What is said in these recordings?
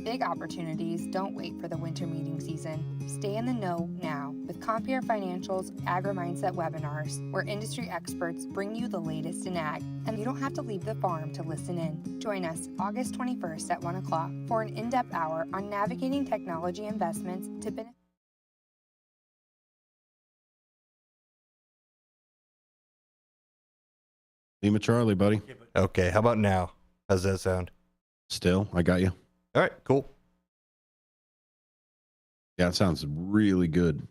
Big opportunities don't wait for the winter meeting season. Stay in the know now with Compere Financial's Agri-Mindset webinars, where industry experts bring you the latest in ag, and you don't have to leave the farm to listen in. Join us August 21st at 1 o'clock for an in-depth hour on navigating technology investments to benefit. Lima Charlie, buddy. Okay, how about now? How's that sound? Still, I got you. All right, cool. Yeah, it sounds really good.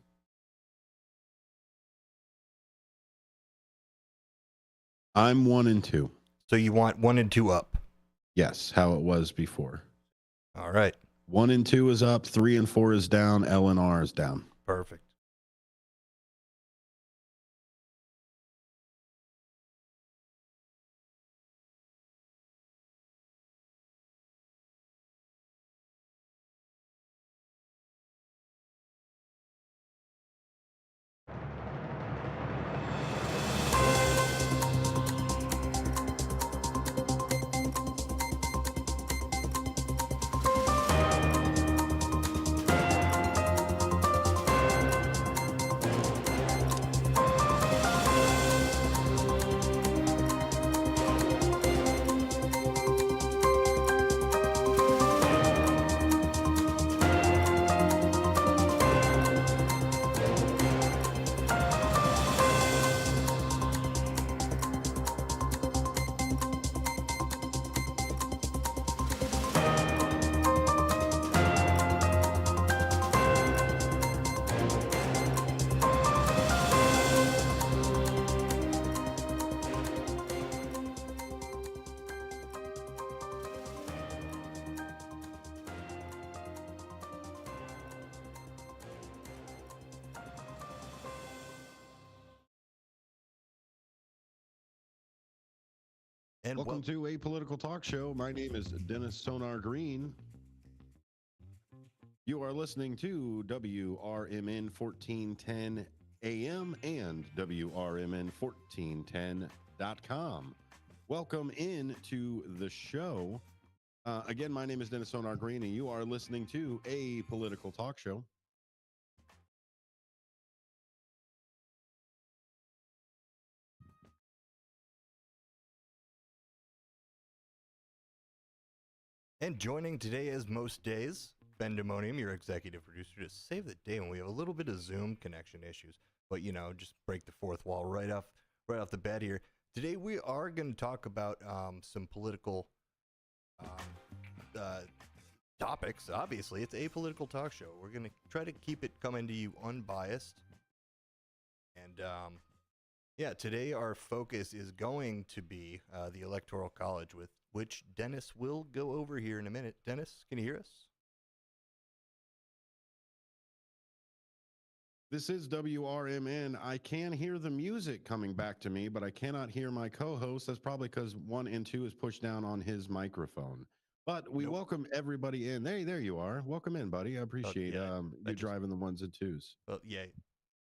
I'm 1 and 2. So you want 1 and 2 up? Yes, how it was before. All right. 1 and 2 is up. 3 and 4 is down. L and R is down. Perfect. And Welcome to A Political Talk Show. My name is Dennis Sonar Green. You are listening to WRMN 1410 AM and WRMN1410.com. Welcome in to the show. Again, my name is Dennis Sonar Green, and you are listening to A Political Talk Show. And joining today, as most days, Ben Demonium, your executive producer, to save the day when we have a little bit of Zoom connection issues. But, you know, just break the fourth wall right off the bat here. Today we are going to talk about some political topics. Obviously, it's a political talk show. We're going to try to keep it coming to you unbiased. And, yeah, today our focus is going to be the Electoral College, with which Dennis will go over here in a minute. Dennis, can you hear us? This is WRMN. I can hear the music coming back to me, but I cannot hear my co-host. That's probably because 1 and 2 is pushed down on his microphone. But we welcome everybody in. There you are. Welcome in, buddy. I appreciate you driving the 1s and 2s. Well,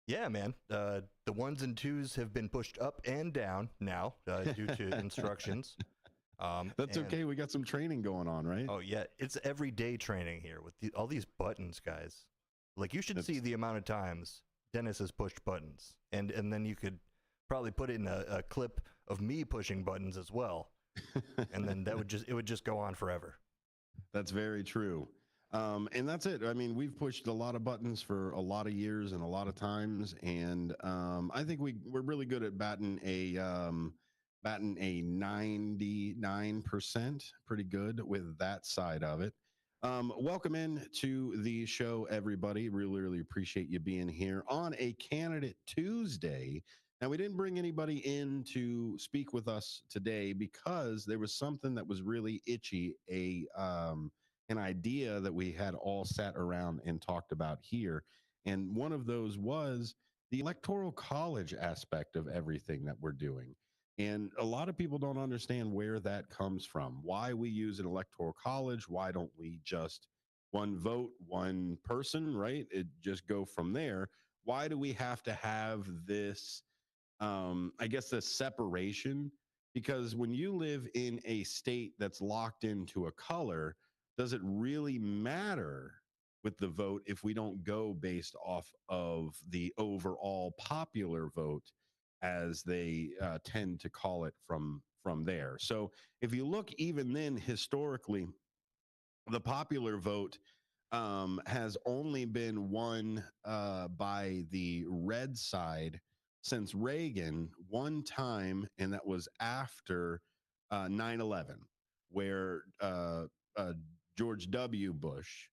yeah, man. The 1s and 2s have been pushed up and down now due to instructions. That's okay. We got some training going on, right? Oh yeah, it's everyday training here with all these buttons, guys. Like, you should see the amount of times Dennis has pushed buttons, and then you could probably put in a clip of me pushing buttons as well, and then it would just go on forever. That's very true. And that's it. I mean, we've pushed a lot of buttons for a lot of years and a lot of times, and I think we're really good at batting a 99%. Pretty good with that side of it. Welcome in to the show, everybody. Really appreciate you being here on a Candidate Tuesday. Now, we didn't bring anybody in to speak with us today because there was something that was really itchy, an idea that we had all sat around and talked about here. And one of those was the Electoral College aspect of everything that we're doing. And a lot of people don't understand where that comes from, why we use an electoral college. Why don't we just one vote, one person, right? It just go from there. Why do we have to have this, I guess, this separation? Because when you live in a state that's locked into a color, does it really matter with the vote if we don't go based off of the overall popular vote, as they tend to call it from there? So if you look even then historically, the popular vote has only been won by the red side since Reagan one time, and that was after 9/11, where George W. Bush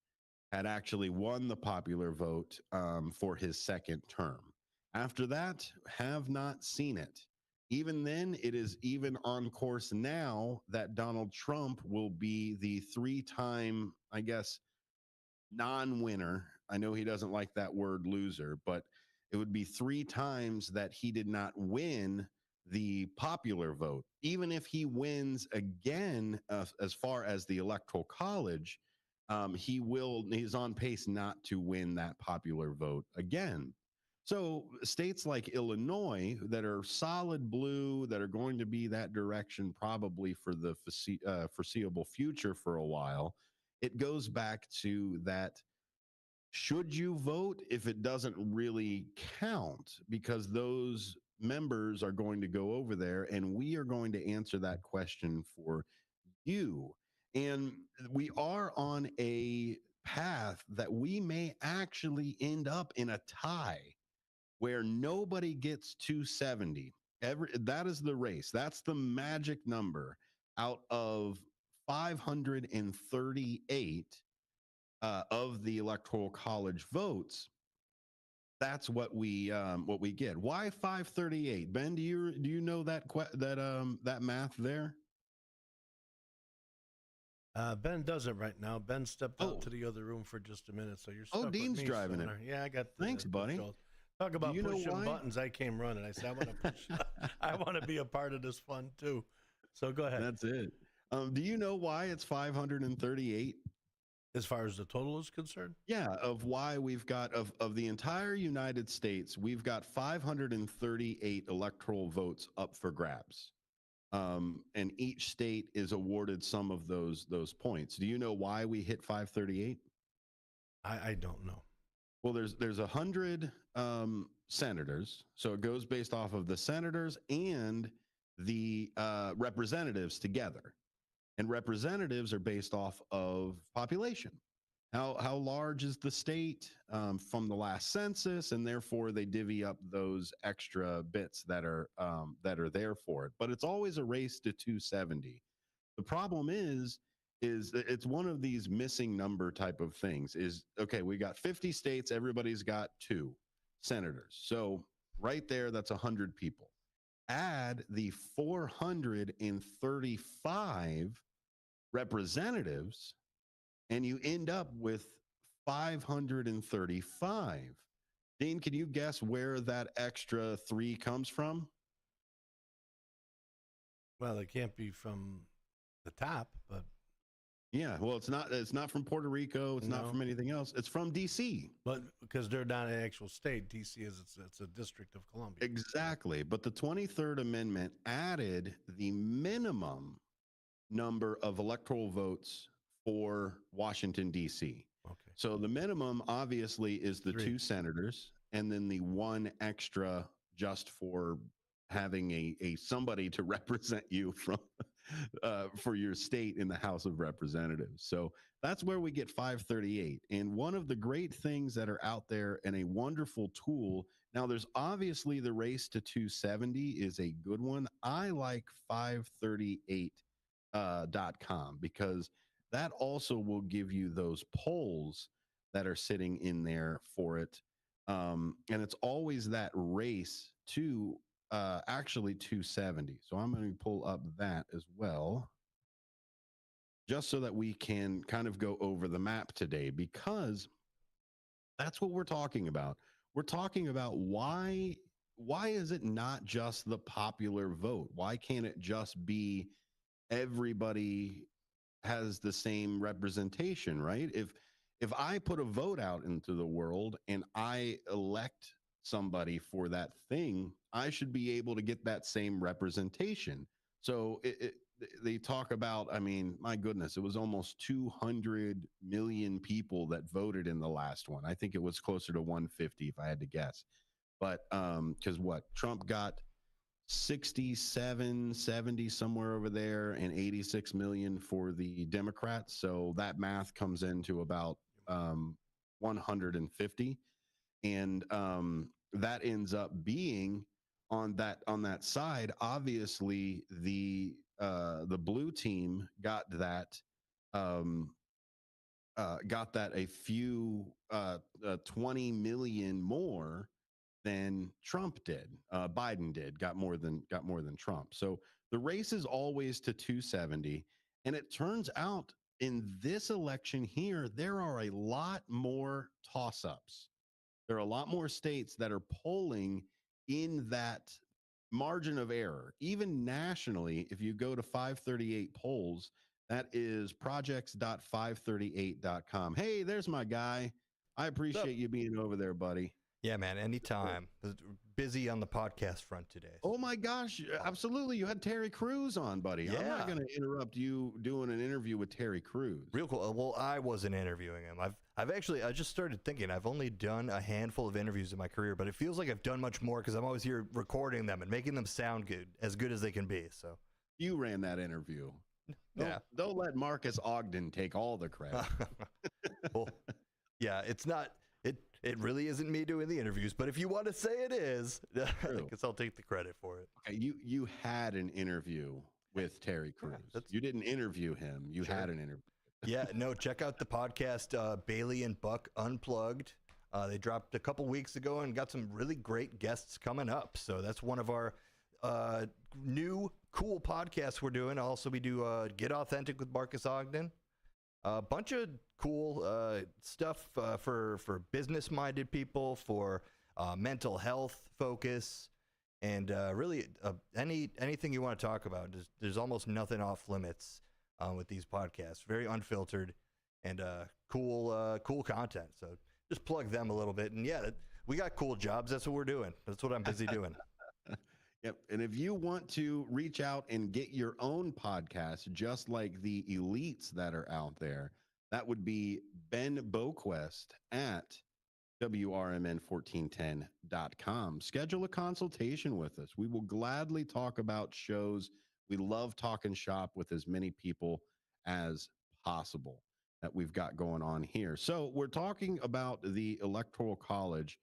had actually won the popular vote for his second term. After that, have not seen it. Even then, it is even on course now that Donald Trump will be the three-time, I guess, non-winner. I know he doesn't like that word loser, but it would be three times that he did not win the popular vote. Even if he wins again, as far as the electoral college, he's on pace not to win that popular vote again. So states like Illinois that are solid blue, that are going to be that direction probably for the foreseeable future for a while, it goes back to that: should you vote if it doesn't really count? Because those members are going to go over there, and we are going to answer that question for you. And we are on a path that we may actually end up in a tie where nobody gets 270. That is the race. That's the magic number out of 538 of the electoral college votes. That's what we get. Why 538? Ben, do you know that math there? Ben doesn't right now. Ben stepped out Oh. to the other room for just a minute, so you're stuck with Dean's me, driving Stoner. Yeah, I got. Thanks, buddy. controls. Talk about you know pushing why? buttons. I came running. I said, I want to push. I want to be a part of this fun too. So go ahead. That's it. Do you know why it's 538? As far as the total is concerned, Yeah, of why we've got of the entire United States, we've got 538 electoral votes up for grabs. And each state is awarded some of those points. Do you know why we hit 538? I don't know. Well, there's 100 senators, so it goes based off of the senators and the representatives together. And representatives are based off of population. How large is the state from the last census, and therefore they divvy up those extra bits that are there for it. But it's always a race to 270. The problem is it's one of these missing number type of things. Is okay, we got 50 states, everybody's got 2 senators. So right there, that's 100 people. Add the 435 representatives, and you end up with 535. Dean, can you guess where that extra 3 comes from? Well, it can't be from the top, but Yeah, well, it's not from Puerto Rico. It's not No. from anything else. It's from DC. because they're not an actual state. DC is it's a district of Columbia. Exactly. But the 23rd Amendment added the minimum number of electoral votes for Washington, D.C. Okay. So the minimum obviously is the 3. 2 senators, and then the 1 extra just for having a somebody to represent you from for your state in the House of Representatives. So that's where we get 538. And one of the great things that are out there, and a wonderful tool. Now, there's obviously the race to 270 is a good one. I like 538.com because that also will give you those polls that are sitting in there for it. And it's always that race to actually 270. So I'm going to pull up that as well, just so that we can kind of go over the map today, because that's what we're talking about. We're talking about why is it not just the popular vote? Why can't it just be everybody has the same representation, right? If I put a vote out into the world and I elect somebody for that thing, I should be able to get that same representation. So they talk about, I mean, my goodness, it was almost 200 million people that voted in the last one. I think it was closer to 150 if I had to guess. But because what Trump got 67, 70 somewhere over there, and 86 million for the Democrats. So that math comes into about 150, and that ends up being on that side. Obviously, the blue team um, got that a few 20 million more than Trump did. Biden got more than Trump. So the race is always to 270, and it turns out in this election here there are a lot more toss-ups. There are a lot more states that are polling in that margin of error. Even nationally, if you go to 538 polls, that is projects.538.com. Hey, there's my guy. I What's up? appreciate you being over there, buddy. Yeah, man, anytime. Busy on the podcast front today. Oh my gosh, absolutely. You had Terry Crews on, buddy. I'm not Yeah. going to interrupt you doing an interview with Terry Crews. Real cool. Well, I wasn't interviewing him. I've actually, I just started thinking I've only done a handful of interviews in my career, but it feels like I've done much more because I'm always here recording them and making them sound good as they can be. So You ran that interview. yeah. Don't let Marcus Ogden take all the credit. Well, yeah, it's not. It really isn't me doing the interviews, but if you want to say it is, I guess I'll take the credit for it. Okay, you had an interview with Terry Crews. You didn't interview him. You Sure. had an interview. Yeah, no, check out the podcast, Bailey and Buck Unplugged. They dropped a couple weeks ago and got some really great guests coming up. So that's one of our new cool podcasts we're doing. Also, we do Get Authentic with Marcus Ogden. A bunch of cool stuff for business-minded people, for mental health focus, and really anything you want to talk about. There's almost nothing off limits with these podcasts. Very unfiltered and cool content. So just plug them a little bit. And yeah, we got cool jobs. That's what we're doing. That's what I'm busy doing. Yep. And if you want to reach out and get your own podcast, just like the elites that are out there, that would be Ben Boquest at WRMN1410.com. Schedule a consultation with us. We will gladly talk about shows. We love talking shop with as many people as possible that we've got going on here. So we're talking about the Electoral College.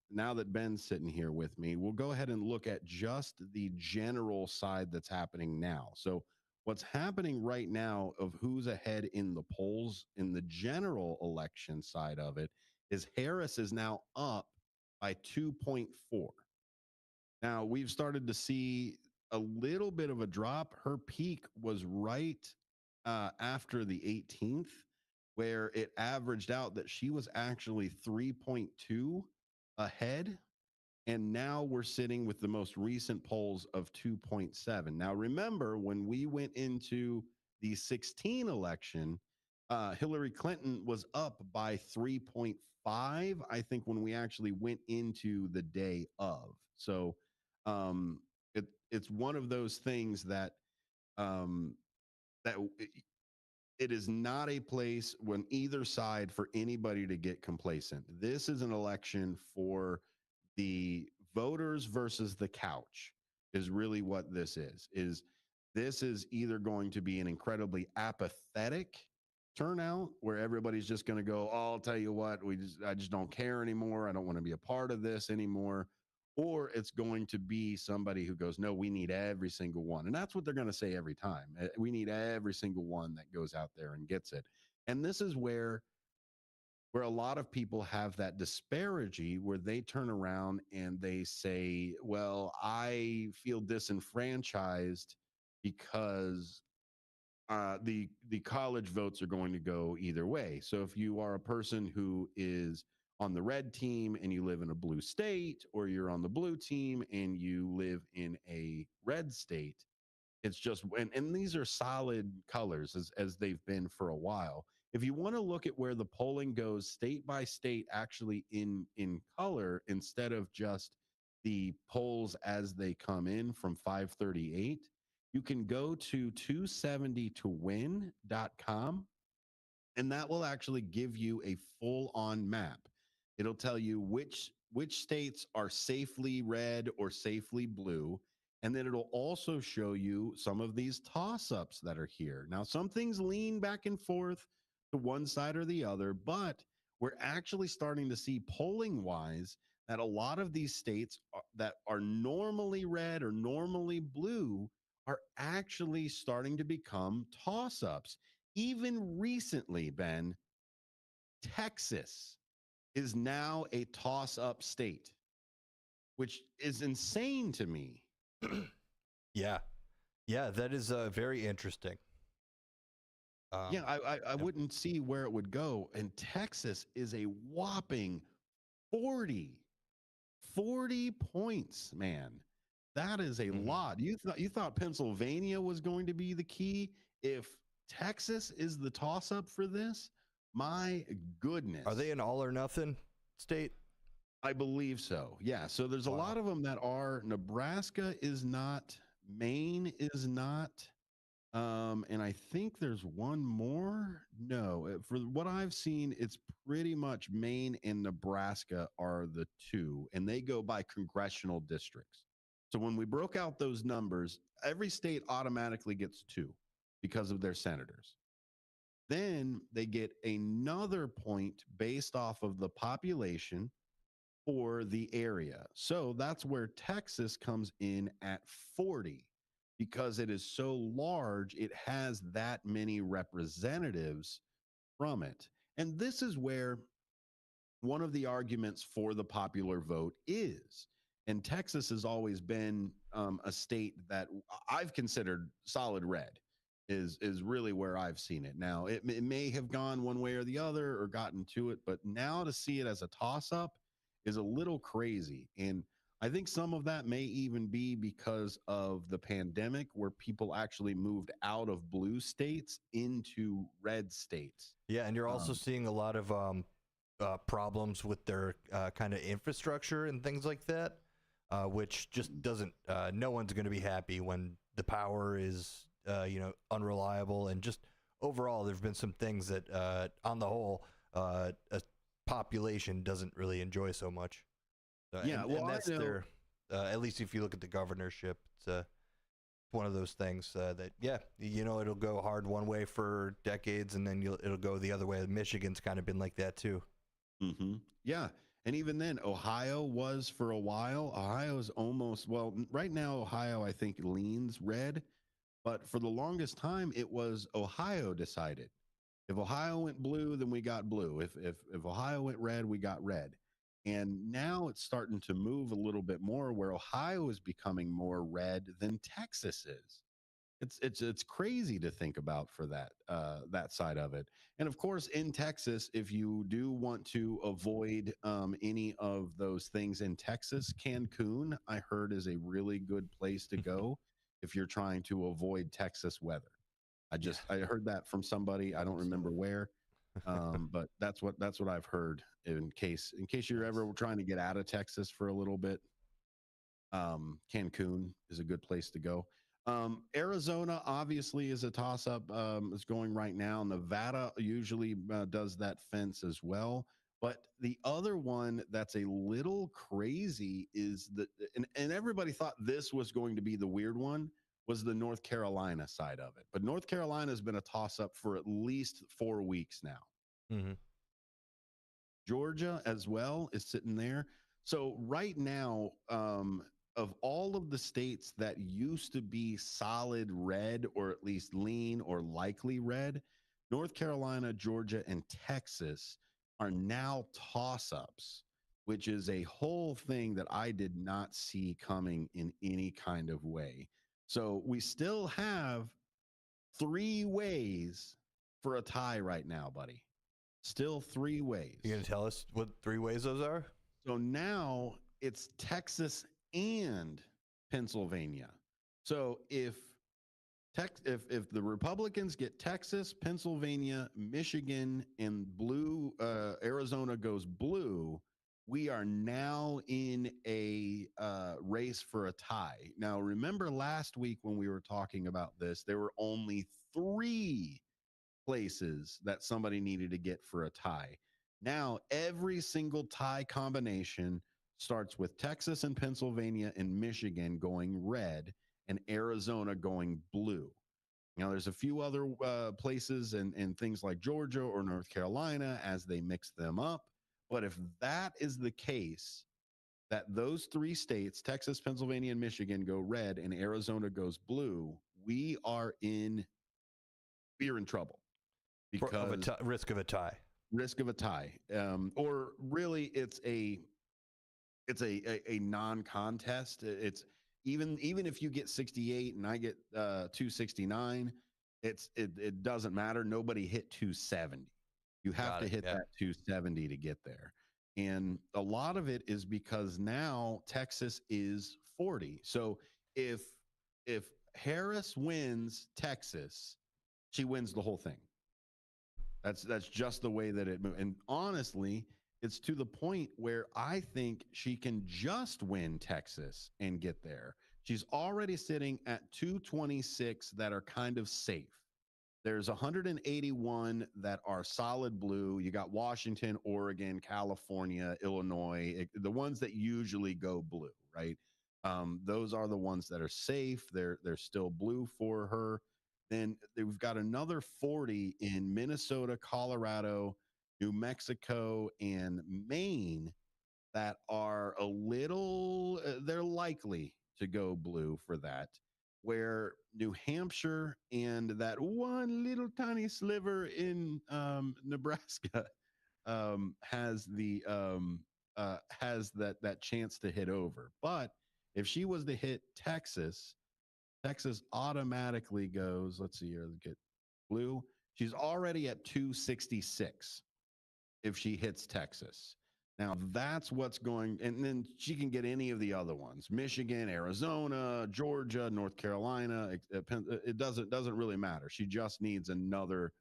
Now that Ben's sitting here with me, we'll go ahead and look at just the general side that's happening now. So what's happening right now of who's ahead in the polls in the general election side of it is Harris is now up by 2.4. Now we've started to see a little bit of a drop. Her peak was right after the 18th, where it averaged out that she was actually 3.2 ahead. And now we're sitting with the most recent polls of 2.7. Now, remember, when we went into the 16 election, Hillary Clinton was up by 3.5, I think, when we actually went into the day of. So it's one of those things that that it is not a place when either side for anybody to get complacent. This is an election for the voters versus the couch is really what this is this is either going to be an incredibly apathetic turnout where everybody's just going to go, oh, I'll tell you what, I just don't care anymore. I don't want to be a part of this anymore. Or it's going to be somebody who goes, no, we need every single one. And that's what they're going to say every time. We need every single one that goes out there and gets it. And this is where a lot of people have that disparity where they turn around and they say, well, I feel disenfranchised because the college votes are going to go either way. So if you are a person who is on the red team and you live in a blue state, or you're on the blue team and you live in a red state, it's just, and these are solid colors as they've been for a while. If you want to look at where the polling goes state by state, actually in color, instead of just the polls as they come in from 538, you can go to 270towin.com, and that will actually give you a full on map. It'll tell you which states are safely red or safely blue, and then it'll also show you some of these toss ups that are here. Now, some things lean back and forth to one side or the other, but we're actually starting to see polling wise that a lot of these states that are normally red or normally blue are actually starting to become toss ups. Even recently, Ben, Texas is now a toss up state, which is insane to me. Yeah. Yeah, that is very interesting. Yeah, I Yep. wouldn't see where it would go. And Texas is a whopping 40, 40 points, man. That is a lot. You thought Pennsylvania was going to be the key. If Texas is the toss up for this, my goodness. Are they an all or nothing state? I believe so. Yeah. So there's a Wow. lot of them that are. Nebraska is not. Maine is not. And I think there's one more. No, for what I've seen, it's pretty much Maine and Nebraska are the two, and they go by congressional districts. So when we broke out those numbers, every state automatically gets two because of their senators. Then they get another point based off of the population for the area. So that's where Texas comes in at 40 because it is so large, it has that many representatives from it. And this is where one of the arguments for the popular vote is. And Texas has always been a state that I've considered solid red. Is really where I've seen it. Now it may have gone one way or the other or gotten to it, but now to see it as a toss up is a little crazy. And I think some of that may even be because of the pandemic, where people actually moved out of blue states into red states. Yeah, and you're also seeing a lot of problems with their kind of infrastructure and things like that, which just doesn't. No one's going to be happy when the power is, unreliable, and just overall, there've been some things that, on the whole, a population doesn't really enjoy so much. Yeah, and, well, and that's I know. their. At least if you look at the governorship, it's one of those things that it'll go hard one way for decades, and then it'll go the other way. Michigan's kind of been like that too. Mm-hmm. Yeah. And even then, Ohio was for a while. Ohio's almost, well, right now, Ohio, I think, leans red. But for the longest time, it was Ohio decided. If Ohio went blue, then we got blue. If Ohio went red, we got red. And now it's starting to move a little bit more where Ohio is becoming more red than Texas is. It's crazy to think about for that side of it. And of course, in Texas, if you do want to avoid any of those things in Texas, Cancun, I heard, is a really good place to go if you're trying to avoid Texas weather. I heard that from somebody. I don't remember where, but that's what I've heard. In case you're ever trying to get out of Texas for a little bit, Cancun is a good place to go. Arizona obviously is a toss up. It's going right now. Nevada usually does that fence as well. But the other one that's a little crazy is and everybody thought this was going to be the weird one, was the North Carolina side of it. But North Carolina has been a toss up for at least 4 weeks now. Mm-hmm. Georgia as well is sitting there. So right now, of all of the states that used to be solid red or at least lean or likely red, North Carolina, Georgia, and Texas are now toss ups, which is a whole thing that I did not see coming in any kind of way. So we still have 3 ways for a tie right now, buddy. Still 3 ways. You gonna tell us what 3 ways those are? So now it's Texas and Pennsylvania. So if the Republicans get Texas, Pennsylvania, Michigan, and blue, Arizona goes blue, we are now in a race for a tie. Now, remember last week when we were talking about this, there were only 3 places that somebody needed to get for a tie. Now, every single tie combination starts with Texas and Pennsylvania and Michigan going red and Arizona going blue. Now, there's a few other places and things like Georgia or North Carolina as they mix them up. But if that is the case, that those 3 states, Texas, Pennsylvania, and Michigan, go red and Arizona goes blue, we're in trouble because Risk of a tie. risk of a tie, or really it's a non-contest. It's even if you get 68 and I get 269, it doesn't matter. Nobody hit 270. You have Got to it, hit yeah. that 270 to get there. And a lot of it is because now Texas is 40. So if Harris wins Texas, she wins the whole thing. That's just the way that it moves. And honestly, it's to the point where I think she can just win Texas and get there. She's already sitting at 226 that are kind of safe. There's 181 that are solid blue. You got Washington, Oregon, California, Illinois, the ones that usually go blue, right? Those are the ones that are safe. They're still blue for her. Then we've got another 40 in Minnesota, Colorado, New Mexico, and Maine that are a little, they're likely to go blue for that. Where New Hampshire and that one little tiny sliver in Nebraska has that chance to hit over. But if she was to hit Texas, Texas automatically goes, let's see here, get blue. She's already at 266 if she hits Texas. Now that's what's going, and then she can get any of the other ones: Michigan, Arizona, Georgia, North Carolina. It doesn't really matter. She just needs another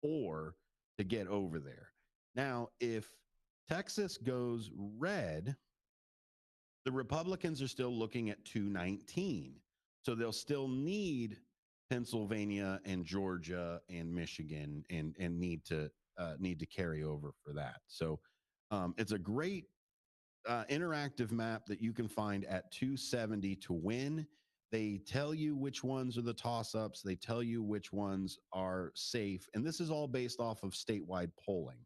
4 to get over there. Now, if Texas goes red, the Republicans are still looking at 219. So they'll still need Pennsylvania and Georgia and Michigan and need to carry over for that. So it's a great interactive map that you can find at 270 to win. They tell you which ones are the toss-ups. They tell you which ones are safe. And this is all based off of statewide polling,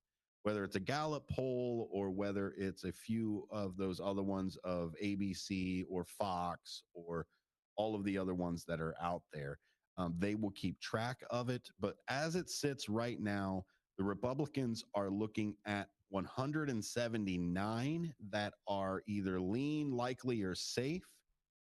whether it's a Gallup poll or whether it's a few of those other ones of ABC or Fox or all of the other ones that are out there. They will keep track of it. But as it sits right now, the Republicans are looking at 179 that are either lean, likely, or safe.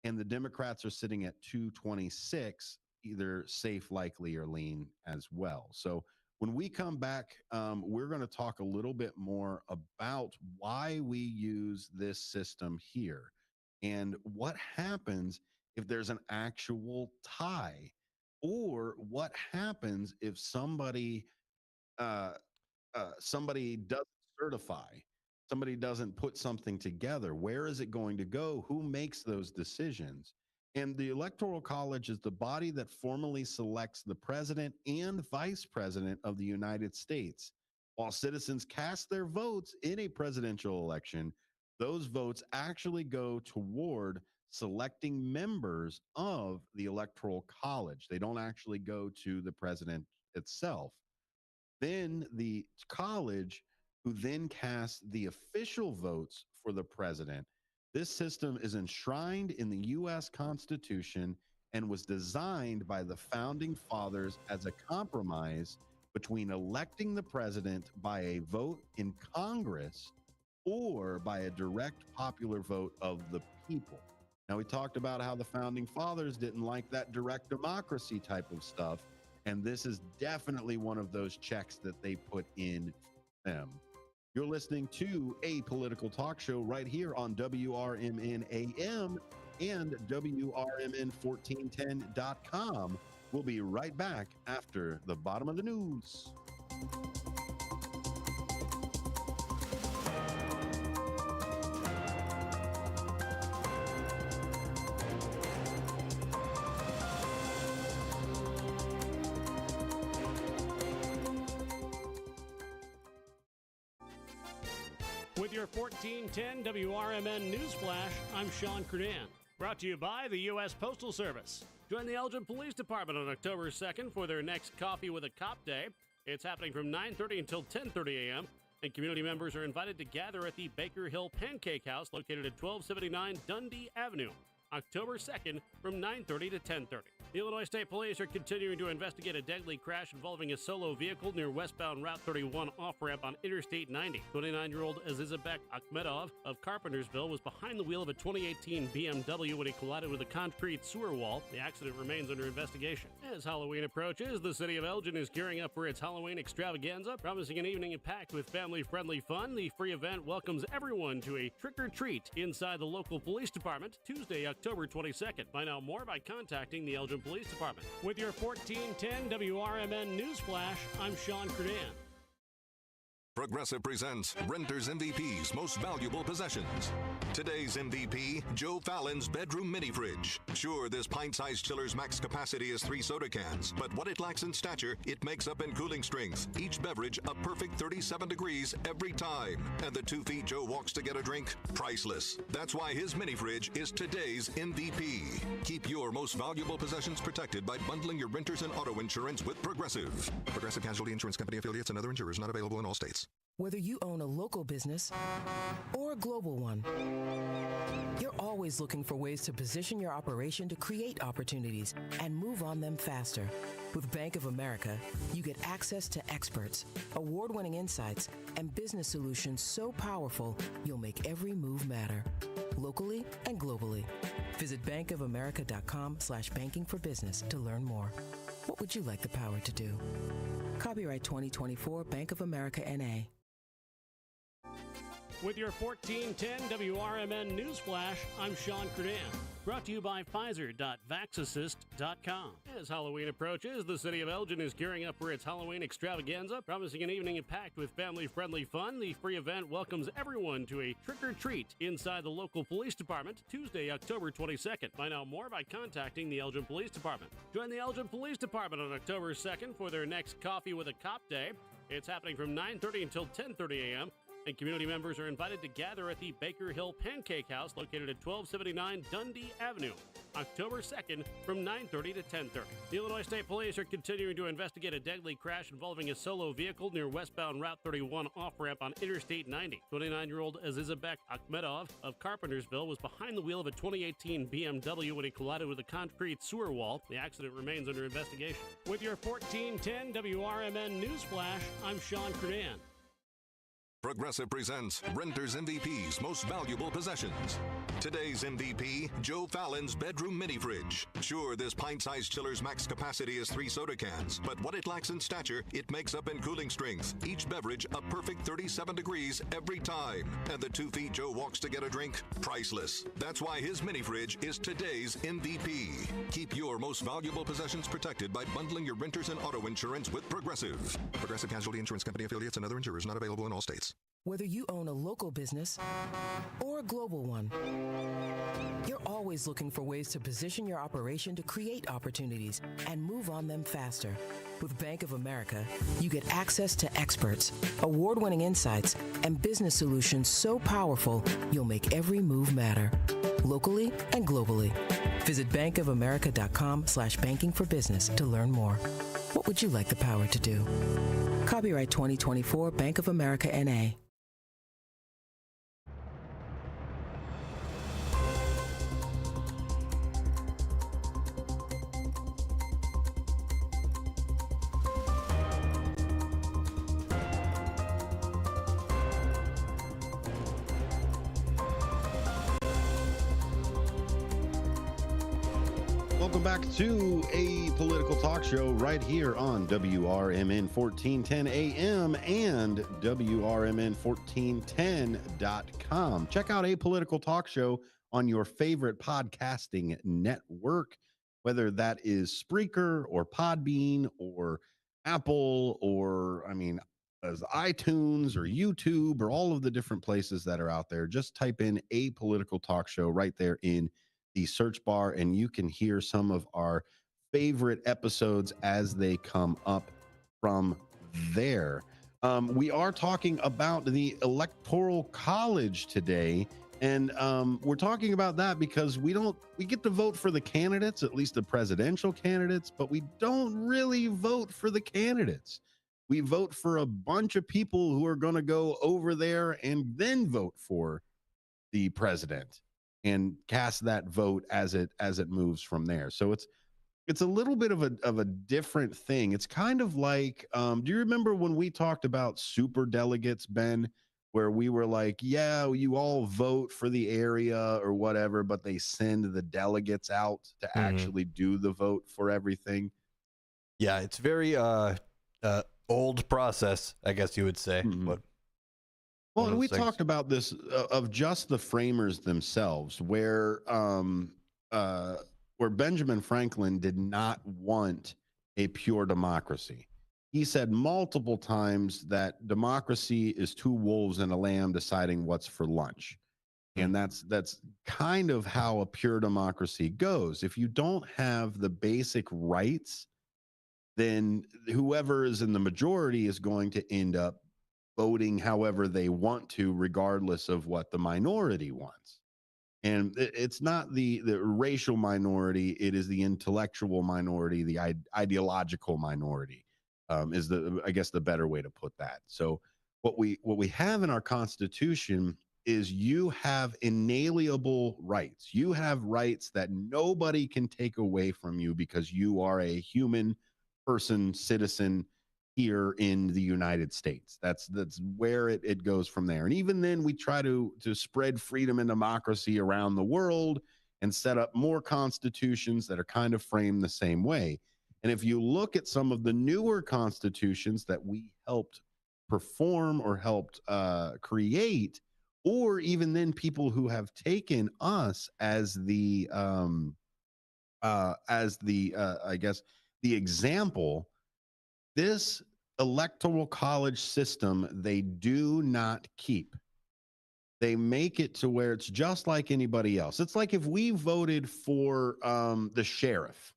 And the Democrats are sitting at 226, either safe, likely, or lean as well. So when we come back, we're going to talk a little bit more about why we use this system here and what happens if there's an actual tie, or what happens if somebody doesn't certify, somebody doesn't put something together. Where is it going to go? Who makes those decisions? And the Electoral College is the body that formally selects the president and vice president of the United States. While citizens cast their votes in a presidential election, those votes actually go toward selecting members of the Electoral College. They don't actually go to the president itself. Then the college, who then casts the official votes for the president. This system is enshrined in the U.S. Constitution and was designed by the founding fathers as a compromise between electing the president by a vote in Congress or by a direct popular vote of the people. Now, we talked about how the founding fathers didn't like that direct democracy type of stuff. And this is definitely one of those checks that they put in them. You're listening to a political talk show right here on WRMN AM and WRMN1410.com. We'll be right back after the bottom of the news. your 1410 WRMN News Flash, I'm Sean Kernan. Brought to you by the U.S. Postal Service. Join the Elgin Police Department on October 2nd for their next Coffee with a Cop Day. It's happening from 9:30 until 10:30 a.m., and community members are invited to gather at the Baker Hill Pancake House located at 1279 Dundee Avenue, October 2nd from 9:30 to 10:30. The Illinois State Police are continuing to investigate a deadly crash involving a solo vehicle near westbound Route 31 off-ramp on Interstate 90. 29-year-old Azizabek Akhmedov of Carpentersville was behind the wheel of a 2018 BMW when he collided with a concrete sewer wall. The accident remains under investigation. As Halloween approaches, the city of Elgin is gearing up for its Halloween extravaganza, promising an evening packed with family-friendly fun. The free event welcomes everyone to a trick-or-treat inside the local police department Tuesday, October 22nd. Find out more by contacting the Elgin Police Department. With your 1410 WRMN News Flash, I'm Sean Kernan. Progressive presents Renter's MVP's Most Valuable Possessions. Today's MVP, Joe Fallon's bedroom mini fridge. Sure, this pint-sized chiller's max capacity is 3 soda cans, but what it lacks in stature, it makes up in cooling strength. Each beverage a perfect 37 degrees every time. And the 2 feet Joe walks to get a drink, priceless. That's why his mini fridge is today's MVP. Keep your most valuable possessions protected by bundling your renters and auto insurance with Progressive. Progressive Casualty Insurance Company affiliates and other insurers not available in all states. Whether you own a local business or a global one, you're always looking for ways to position your operation to create opportunities and move on them faster. With Bank of America, you get access to experts, award-winning insights, and business solutions so powerful you'll make every move matter, locally and globally. Visit bankofamerica.com/banking for business to learn more. What would you like the power to do? Copyright 2024 Bank of America NA. With your 1410 WRMN News Flash, I'm Sean Kernan. Brought to you by Pfizer.vaxassist.com. As Halloween approaches, the city of Elgin is gearing up for its Halloween extravaganza, promising an evening packed with family-friendly fun. The free event welcomes everyone to a trick-or-treat inside the local police department Tuesday, October 22nd. Find out more by contacting the Elgin Police Department. Join the Elgin Police Department on October 2nd for their next Coffee with a Cop Day. It's happening from 9:30 until 10:30 a.m., and community members are invited to gather at the Baker Hill Pancake House located at 1279 Dundee Avenue, October 2nd from 9:30 to 10:30. The Illinois State Police are continuing to investigate a deadly crash involving a solo vehicle near westbound Route 31 off-ramp on Interstate 90. 29-year-old Azizabek Akhmedov of Carpentersville was behind the wheel of a 2018 BMW when he collided with a concrete sewer wall. The accident remains under investigation. With your 1410 WRMN News Flash, I'm Sean Kernan. Progressive presents Renter's MVP's Most Valuable Possessions. Today's MVP, Joe Fallon's bedroom mini fridge. Sure, this pint-sized chiller's max capacity is 3 soda cans, but what it lacks in stature, it makes up in cooling strength. Each beverage a perfect 37 degrees every time. And the 2 feet Joe walks to get a drink, priceless. That's why his mini fridge is today's MVP. Keep your most valuable possessions protected by bundling your renters and auto insurance with Progressive. Progressive Casualty Insurance Company affiliates and other insurers not available in all states. Whether you own a local business or a global one, you're always looking for ways to position your operation to create opportunities and move on them faster. With Bank of America, you get access to experts, award-winning insights, and business solutions so powerful you'll make every move matter, locally and globally. Visit bankofamerica.com/banking for business to learn more. What would you like the power to do? Copyright 2024 Bank of America NA. Welcome back to a political talk show right here on WRMN 1410 AM and WRMN1410.com. Check out a political talk show on your favorite podcasting network, whether that is Spreaker or Podbean or Apple or, as iTunes or YouTube or all of the different places that are out there. Just type in a political talk show right there in the search bar, and you can hear some of our favorite episodes as they come up from there. We are talking about the Electoral College today. And we're talking about that because we get to vote for the candidates, at least the presidential candidates, but we don't really vote for the candidates. We vote for a bunch of people who are going to go over there and then vote for the president and cast that vote as it moves from there. So it's a little bit of a different thing. It's kind of like, do you remember when we talked about super delegates, Ben, where we were like, yeah, you all vote for the area or whatever, but they send the delegates out to actually do the vote for everything? Yeah, it's very old process, I guess you would say. But well, and we talked about this of just the framers themselves, where Benjamin Franklin did not want a pure democracy. He said multiple times that democracy is two wolves and a lamb deciding what's for lunch. And that's kind of how a pure democracy goes. If you don't have the basic rights, then whoever is in the majority is going to end up voting however they want to, regardless of what the minority wants. And it's not the racial minority, it is the intellectual minority, the ideological minority, is I guess the better way to put that. So what we have in our Constitution is you have inalienable rights. You have rights that nobody can take away from you because you are a human person, citizen here in the United States. That's where it goes from there. And even then, we try to spread freedom and democracy around the world and set up more constitutions that are kind of framed the same way. And if you look at some of the newer constitutions that we helped perform or helped create, or even then people who have taken us as the I guess the example, this electoral college system they do not keep. They make it to where it's just like anybody else. It's like if we voted for the sheriff,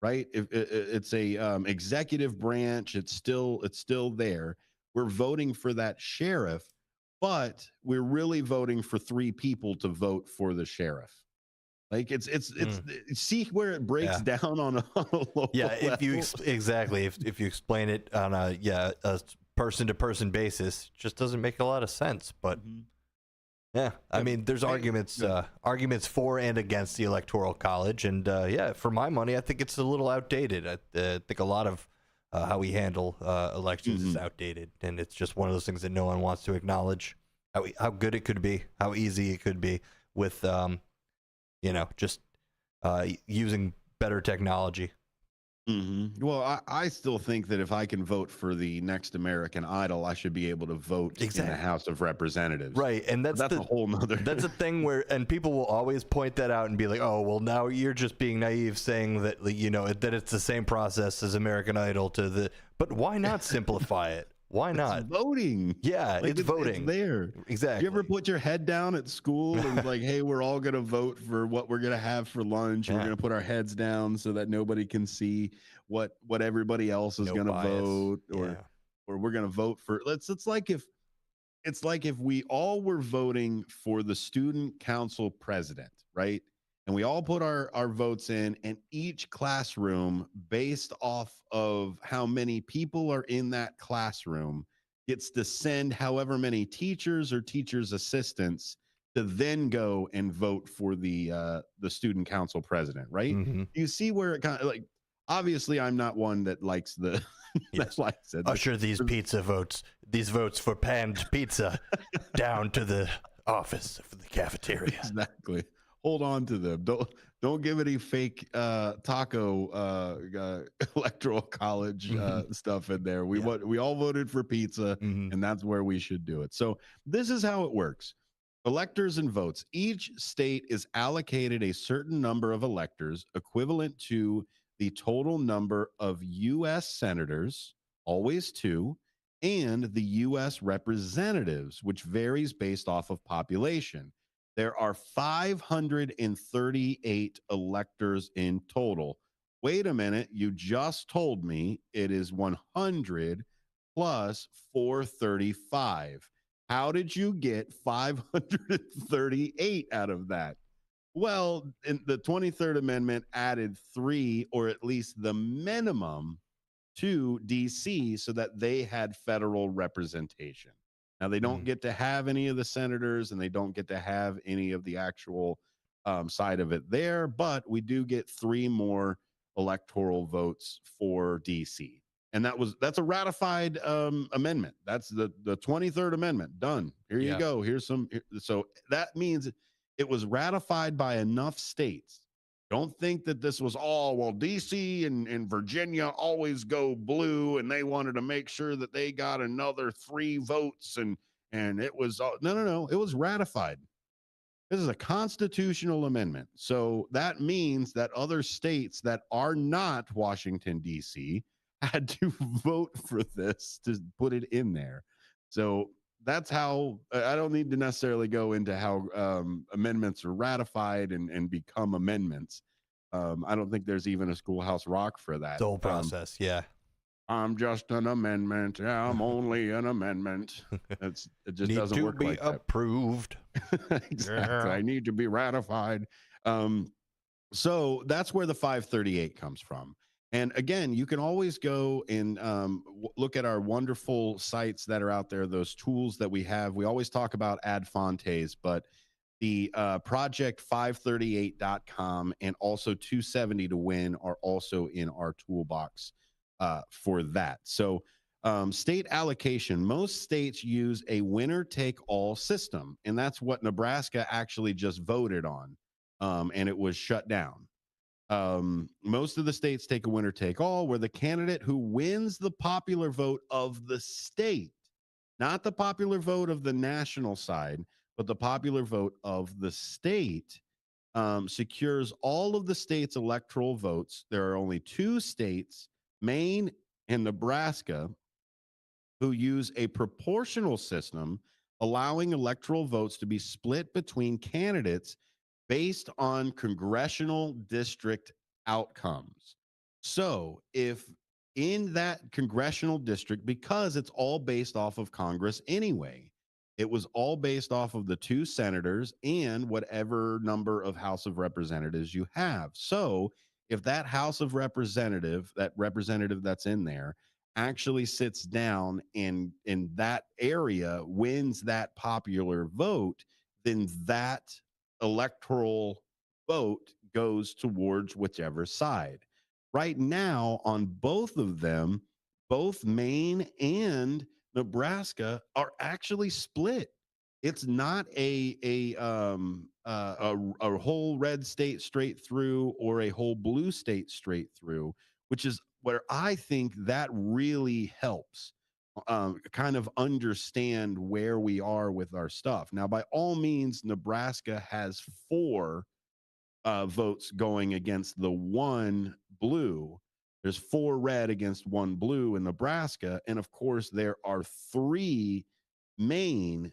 right? If it's a executive branch, it's still there. We're voting for that sheriff, but we're really voting for three people to vote for the sheriff. Like it's see where it breaks down on a local if you level? exactly if you explain it on a person to person basis, it just doesn't make a lot of sense. But I mean, there's arguments for and against the Electoral College, and for my money, I think it's a little outdated. I think a lot of how we handle elections is outdated, and it's just one of those things that no one wants to acknowledge how good it could be, how easy it could be with just using better technology. Well, I still think that if I can vote for the next American Idol, I should be able to vote in the House of Representatives. Right, and that's a whole nother. That's a thing where, and people will always point that out and be like, "Oh, well, now you're just being naive, saying that that it's the same process as American Idol But why not simplify it? Why not? It's voting. Yeah, like it's voting. It's there. Exactly. Do you ever put your head down at school and like, hey, we're all going to vote for what we're going to have for lunch. We're going to put our heads down so that nobody can see what everybody else is going to vote, or we're going to vote for. It's like if we all were voting for the student council president, right? And we all put our votes in, and each classroom, based off of how many people are in that classroom, gets to send however many teachers or teachers' assistants to then go and vote for the student council president, right? You see where it kind of like, obviously I'm not one that likes the likes it. Usher these votes for panned pizza down to the office of the cafeteria. Exactly. Hold on to them. Don't give any fake taco electoral college stuff in there. We all voted for pizza, and that's where we should do it. So this is how it works. Electors and votes. Each state is allocated a certain number of electors equivalent to the total number of U.S. senators, always two, and the U.S. representatives, which varies based off of population. There are 538 electors in total. Wait a minute, you just told me it is 100 plus 435. How did you get 538 out of that? Well, in the 23rd Amendment added three, or at least the minimum, to DC so that they had federal representation. Now, they don't get to have any of the senators and they don't get to have any of the actual side of it there, but we do get three more electoral votes for DC. And that's a ratified amendment. That's the 23rd Amendment. Done. Here you go. Here's some. So that means it was ratified by enough states. Don't think that this was all, well, DC and Virginia always go blue and they wanted to make sure that they got another 3 votes and it was no. It was ratified. This is a constitutional amendment. So that means that other states that are not Washington, D.C. had to vote for this to put it in there. So that's how I don't need to necessarily go into how amendments are ratified and become amendments. I don't think there's even a Schoolhouse Rock for that. The whole process, I'm just an amendment. Yeah, I'm only an amendment. It just doesn't work like that. Approved. Exactly. I need to be ratified. So that's where the 538 comes from. And again, you can always go and look at our wonderful sites that are out there, those tools that we have. We always talk about Ad Fontes, but the project538.com and also 270 to win are also in our toolbox for that. So state allocation, most states use a winner take all system, and that's what Nebraska actually just voted on, and it was shut down. Most of the states take a winner take all, where the candidate who wins the popular vote of the state, not the popular vote of the national side, but the popular vote of the state, secures all of the state's electoral votes. There are only 2 states, Maine and Nebraska, who use a proportional system, allowing electoral votes to be split between candidates based on congressional district outcomes. So if in that congressional district, because it's all based off of Congress anyway, it was all based off of the 2 senators and whatever number of House of Representatives you have. So if that House of Representative, that representative that's in there, actually sits down and in that area wins that popular vote, then that electoral vote goes towards whichever side. Right now, on both of them, both Maine and Nebraska are actually split. It's not a whole red state straight through or a whole blue state straight through, which is where I think that really helps kind of understand where we are with our stuff. Now, by all means, Nebraska has 4 votes going against the 1 blue. There's 4 red against 1 blue in Nebraska. And of course, there are 3 Maine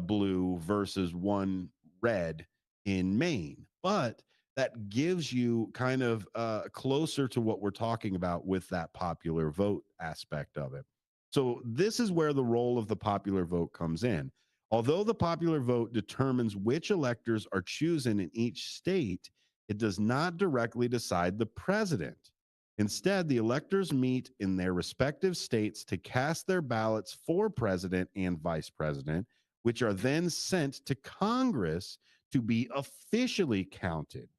blue versus 1 red in Maine. But that gives you kind of closer to what we're talking about with that popular vote aspect of it. So this is where the role of the popular vote comes in. Although the popular vote determines which electors are chosen in each state, it does not directly decide the president. Instead, the electors meet in their respective states to cast their ballots for president and vice president, which are then sent to Congress to be officially counted.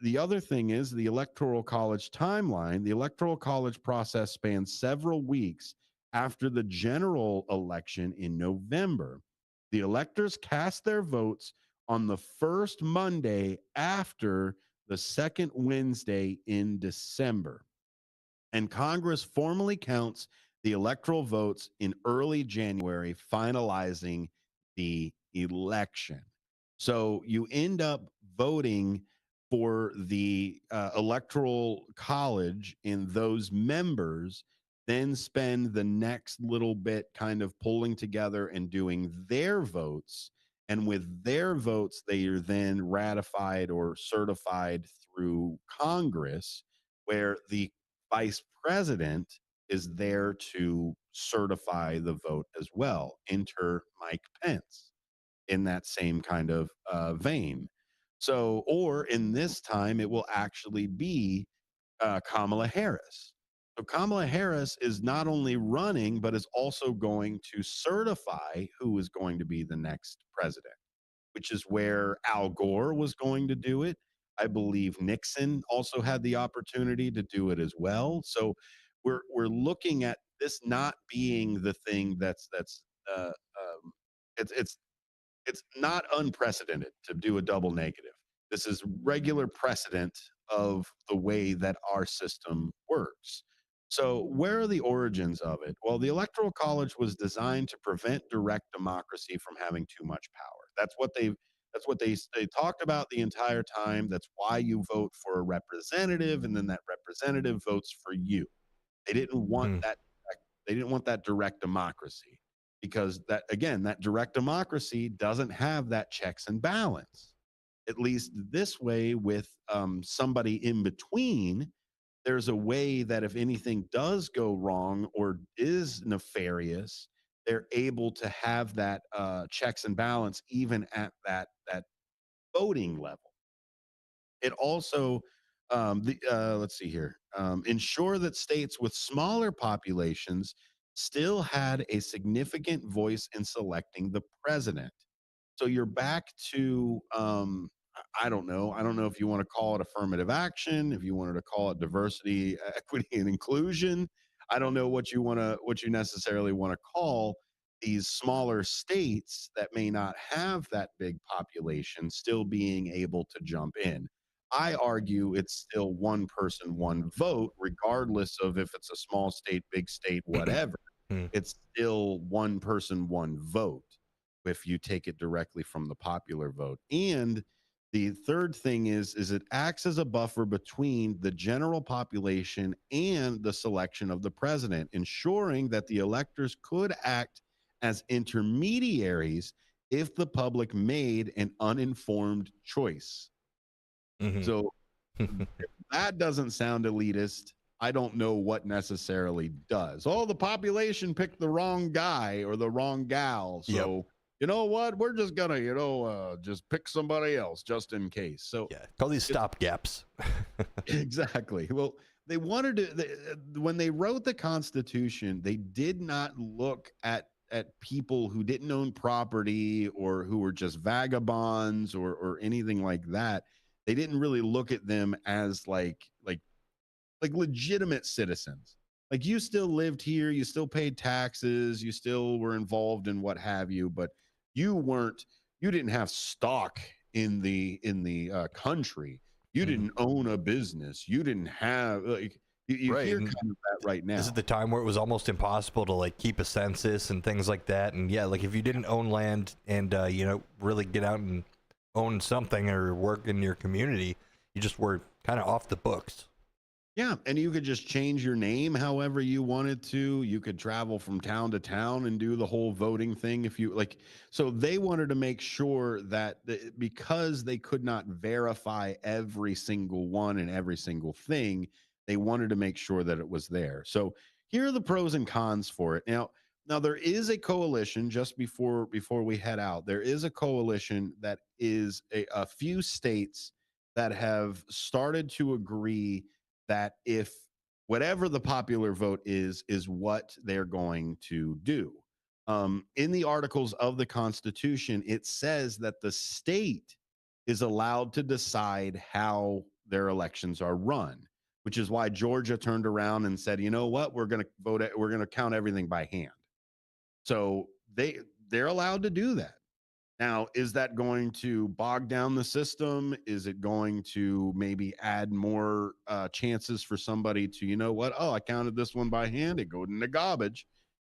The other thing is the Electoral College timeline. The Electoral College process spans several weeks after the general election in November. The electors cast their votes on the first Monday after the second Wednesday in December. And Congress formally counts the electoral votes in early January, finalizing the election. So you end up voting for the electoral college, and those members then spend the next little bit kind of pulling together and doing their votes. And with their votes, they are then ratified or certified through Congress, where the vice president is there to certify the vote as well. Enter Mike Pence in that same kind of vein. So, or in this time, it will actually be Kamala Harris. So Kamala Harris is not only running, but is also going to certify who is going to be the next president, which is where Al Gore was going to do it. I believe Nixon also had the opportunity to do it as well. So we're looking at this not being the thing that's it's it's it's not unprecedented to do a double negative. This is regular precedent of the way that our system works. So, where are the origins of it? Well, the Electoral College was designed to prevent direct democracy from having too much power. That's what they talked about the entire time. That's why you vote for a representative, and then that representative votes for you. They didn't want Mm. that. They didn't want that direct democracy because that again, that direct democracy doesn't have that checks and balance. At least this way, with somebody in between, there's a way that if anything does go wrong or is nefarious, they're able to have that checks and balance even at that voting level. It also let's see here, ensure that states with smaller populations still had a significant voice in selecting the president. So you're back to I don't know. I don't know if you want to call it affirmative action, if you wanted to call it diversity, equity, and inclusion. I don't know what you necessarily want to call these smaller states that may not have that big population still being able to jump in. I argue it's still one person, one vote, regardless of if it's a small state, big state, whatever. Mm. It's still one person, one vote if you take it directly from the popular vote. And the third thing is it acts as a buffer between the general population and the selection of the president, ensuring that the electors could act as intermediaries if the public made an uninformed choice. Mhm. So if that doesn't sound elitist, I don't know what necessarily does. Oh, the population picked the wrong guy or the wrong gal. Yep. So, you know what? We're just going to, just pick somebody else just in case. So, Yeah. Call these stop gaps. exactly. Well, they wanted to, when they wrote the Constitution, they did not look at people who didn't own property or who were just vagabonds or anything like that. They didn't really look at them as like legitimate citizens. Like you still lived here, you still paid taxes, you still were involved in what have you, but you didn't have stock in the country. You didn't own a business. You didn't have like you Right. hear And kind of that right now. this is the time where it was almost impossible to like keep a census and things like that. And yeah, like if you didn't own land and really get out and own something or work in your community, you just were kind of off the books. Yeah, and you could just change your name however you wanted to. You could travel from town to town and do the whole voting thing if you like. So they wanted to make sure that because they could not verify every single one and every single thing, they wanted to make sure that it was there. So here are the pros and cons for it. Now there is a coalition just before we head out. There is a coalition that is a few states that have started to agree that if whatever the popular vote is what they're going to do. In the articles of the Constitution, it says that the state is allowed to decide how their elections are run, which is why Georgia turned around and said, you know what, we're going to we're going to count everything by hand. So they're allowed to do that. Now, is that going to bog down the system? Is it going to maybe add more chances for somebody to, you know what? Oh, I counted this one by hand. It goes in the garbage.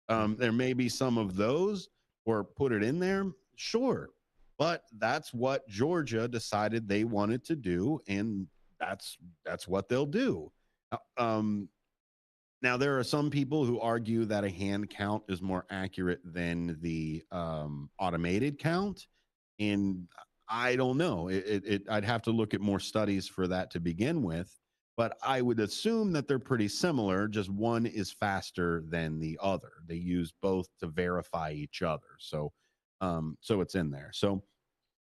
There may be some of those, or put it in there. Sure. But that's what Georgia decided they wanted to do. And that's what they'll do. Now, there are some people who argue that a hand count is more accurate than the automated count, and I don't know. I'd have to look at more studies for that to begin with. but I would assume that they're pretty similar. Just one is faster than the other. They use both to verify each other. So it's in there. So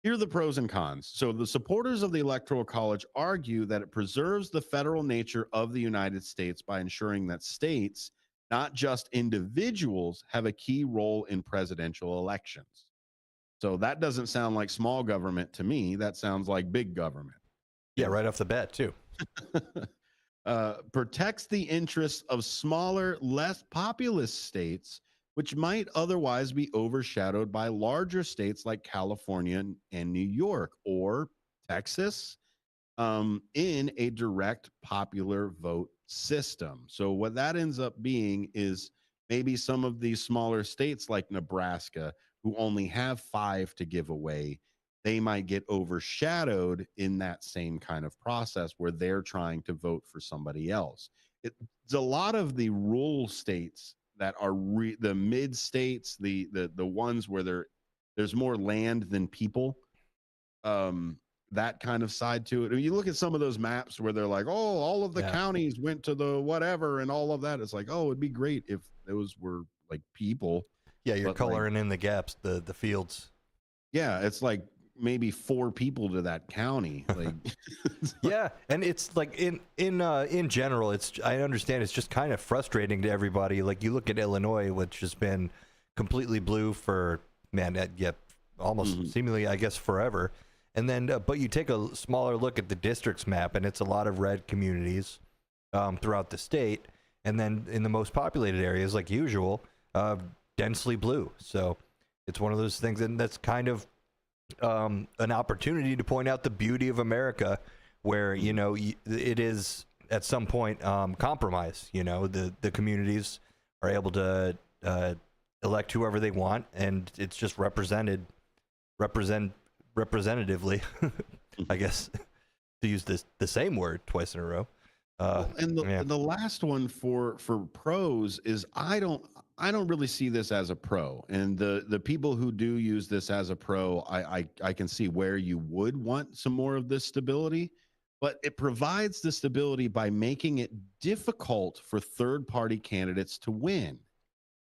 here are the pros and cons. So the supporters of the Electoral College argue that it preserves the federal nature of the United States by ensuring that states, not just individuals, have a key role in presidential elections. So that doesn't sound like small government to me. That sounds like big government. Yeah, right off the bat, too. Protects the interests of smaller, less populous states, which might otherwise be overshadowed by larger states like California and New York or Texas, in a direct popular vote system. So what that ends up being is maybe some of these smaller states like Nebraska, who only have 5 to give away, they might get overshadowed in that same kind of process where they're trying to vote for somebody else. It's a lot of the rural states that are the mid states, the ones where there's more land than people. That kind of side to it. When you look at some of those maps where they're like, oh, all of the counties went to the whatever and all of that. It's like, oh, it'd be great if those were like people. Yeah, you're coloring in the gaps, the fields. Yeah, it's like maybe 4 people to that county. Like, yeah, and it's like in general, I understand it's just kind of frustrating to everybody. Like you look at Illinois, which has been completely blue for almost seemingly, I guess, forever. And then, but you take a smaller look at the districts map, and it's a lot of red communities throughout the state. And then in the most populated areas, like usual, densely blue. So it's one of those things, and that's kind of an opportunity to point out the beauty of America, where it is at some point compromise. The communities are able to elect whoever they want, and it's just representatively, I guess, to use the same word twice in a row. The last one for pros is I don't really see this as a pro, and the people who do use this as a pro, I can see where you would want some more of this stability, but it provides the stability by making it difficult for third-party candidates to win,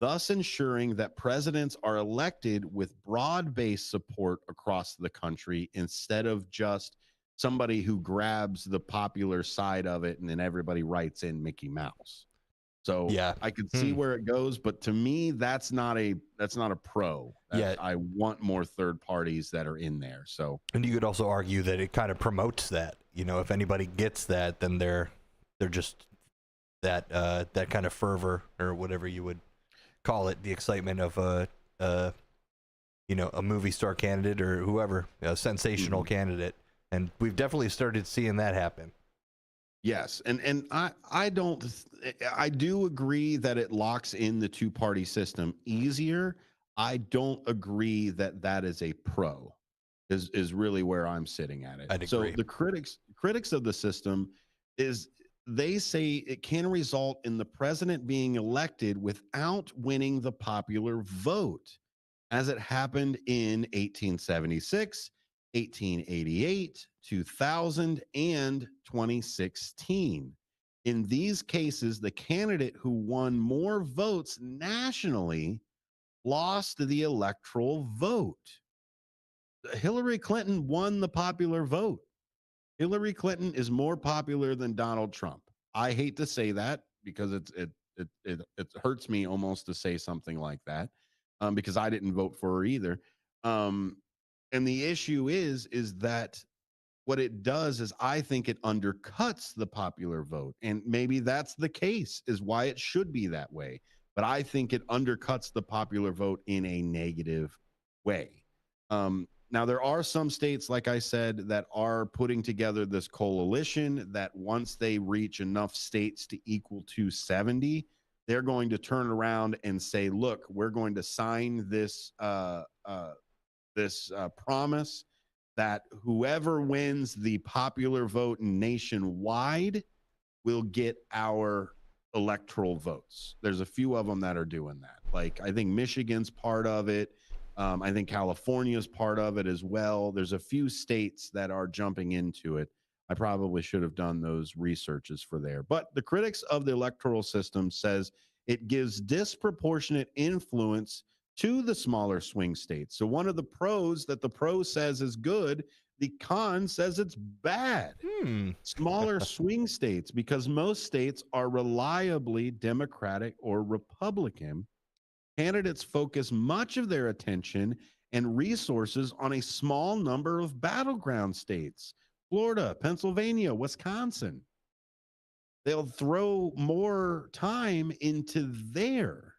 thus ensuring that presidents are elected with broad-based support across the country instead of just somebody who grabs the popular side of it and then everybody writes in Mickey Mouse. So yeah, I could see where it goes, but to me, that's not a pro. I want more third parties that are in there. So, and you could also argue that it kind of promotes that. If anybody gets that, then they're just that kind of fervor or whatever you would call it, the excitement of a movie star candidate or whoever, a sensational candidate. And we've definitely started seeing that happen. Yes, and I do agree that it locks in the 2-party system easier. I don't agree that is a pro. Is really where I'm sitting at it. I'd agree. So the critics of the system they say it can result in the president being elected without winning the popular vote, as it happened in 1876, 1888, 2000, and 2016. In these cases, the candidate who won more votes nationally lost the electoral vote. Hillary Clinton won the popular vote. Hillary Clinton is more popular than Donald Trump. I hate to say that because it hurts me almost to say something like that, because I didn't vote for her either. And the issue is that what it does is I think it undercuts the popular vote. And maybe that's the case, is why it should be that way. But I think it undercuts the popular vote in a negative way. Now, there are some states, like I said, that are putting together this coalition that once they reach enough states to equal 270, they're going to turn around and say, look, we're going to sign this promise that whoever wins the popular vote nationwide will get our electoral votes. There's a few of them that are doing that. Like, I think Michigan's part of it. I think California is part of it as well. There's a few states that are jumping into it. I probably should have done those researches for there. But the critics of the electoral system says it gives disproportionate influence to the smaller swing states. So one of the pros that the pro says is good, the con says it's bad. Smaller swing states, because most states are reliably Democratic or Republican. Candidates focus much of their attention and resources on a small number of battleground states: Florida, Pennsylvania, Wisconsin. They'll throw more time into there.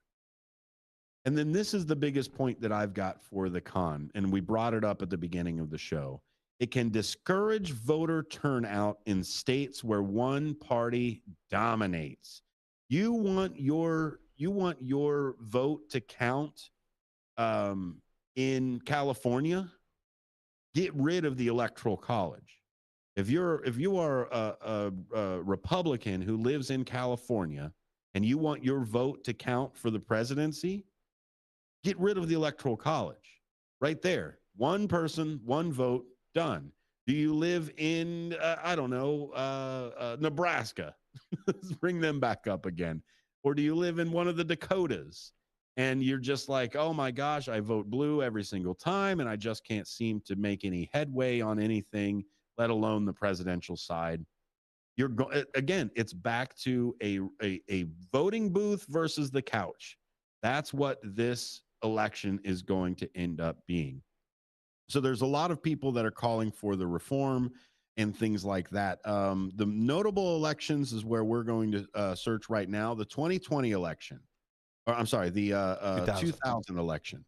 And then this is the biggest point that I've got for the con, and we brought it up at the beginning of the show. It can discourage voter turnout in states where one party dominates. You want your vote to count in California? Get rid of the Electoral College. If you are a Republican who lives in California and you want your vote to count for the presidency, get rid of the Electoral College. Right there. One person, one vote, done. Do you live in, Nebraska? Let's bring them back up again. Or do you live in one of the Dakotas and you're just like, oh my gosh, I vote blue every single time and I just can't seem to make any headway on anything, let alone the presidential side? Again, it's back to a voting booth versus the couch. That's what this election is going to end up being. So there's a lot of people that are calling for the reform and things like that. The notable elections is where we're going to search right now. The 2020 election, or I'm sorry, the 2000 election.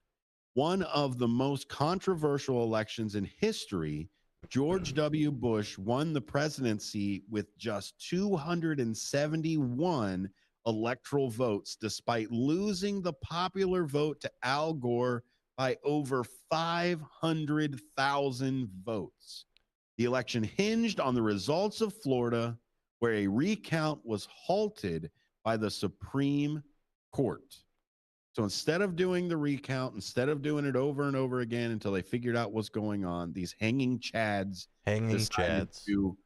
One of the most controversial elections in history. George W. Bush won the presidency with just 271 electoral votes, despite losing the popular vote to Al Gore by over 500,000 votes. The election hinged on the results of Florida, where a recount was halted by the Supreme Court. So instead of doing the recount, instead of doing it over and over again until they figured out what's going on, these hanging chads decided to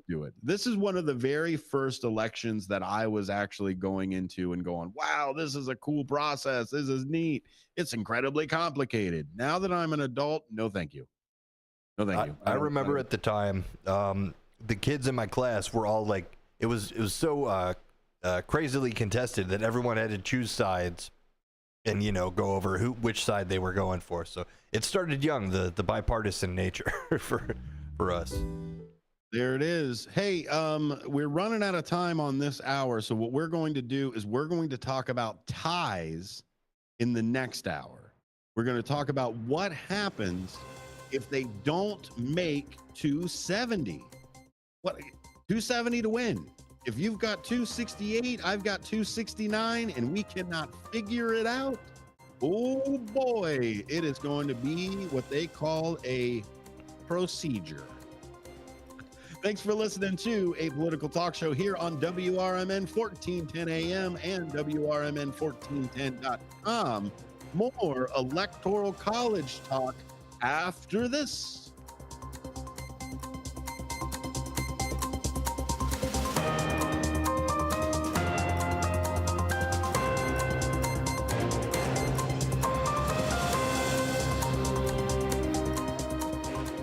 do it. This is one of the very first elections that I was actually going into and going, wow, this is a cool process. This is neat. It's incredibly complicated. Now that I'm an adult, no, thank you. No, thank you. I remember at the time, the kids in my class were all like, it was so crazily contested that everyone had to choose sides and, go over which side they were going for. So it started young, the bipartisan nature for us. There it is. Hey, we're running out of time on this hour. So what we're going to do is we're going to talk about ties in the next hour. We're going to talk about what happens if they don't make 270. What 270 to win? If you've got 268, I've got 269, and we cannot figure it out. Oh boy, it is going to be what they call a procedure. Thanks for listening to A Political Talk Show here on WRMN 1410 AM and WRMN1410.com. More Electoral College talk after this.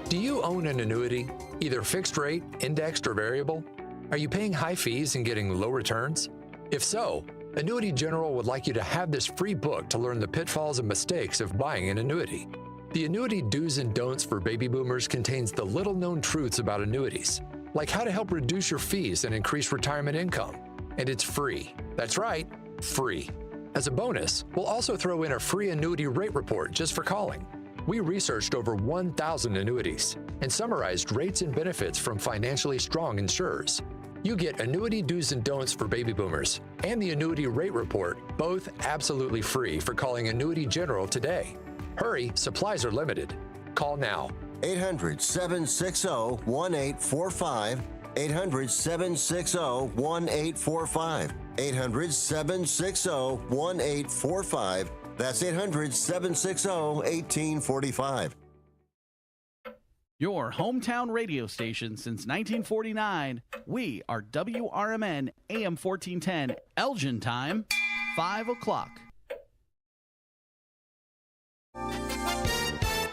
Do you own an annuity, either fixed rate, indexed, or variable? Are you paying high fees and getting low returns? If so, Annuity General would like you to have this free book to learn the pitfalls and mistakes of buying an annuity. The Annuity Do's and Don'ts for Baby Boomers contains the little-known truths about annuities, like how to help reduce your fees and increase retirement income. And it's free. That's right, free. As a bonus, we'll also throw in a free annuity rate report just for calling. We researched over 1,000 annuities and summarized rates and benefits from financially strong insurers. You get Annuity Do's and Don'ts for Baby Boomers and the Annuity Rate Report, both absolutely free, for calling Annuity General today. Hurry, supplies are limited. Call now. 800-760-1845. 800-760-1845. 800-760-1845. That's 800-760-1845. Your hometown radio station since 1949. We are WRMN AM 1410, Elgin time, 5 o'clock.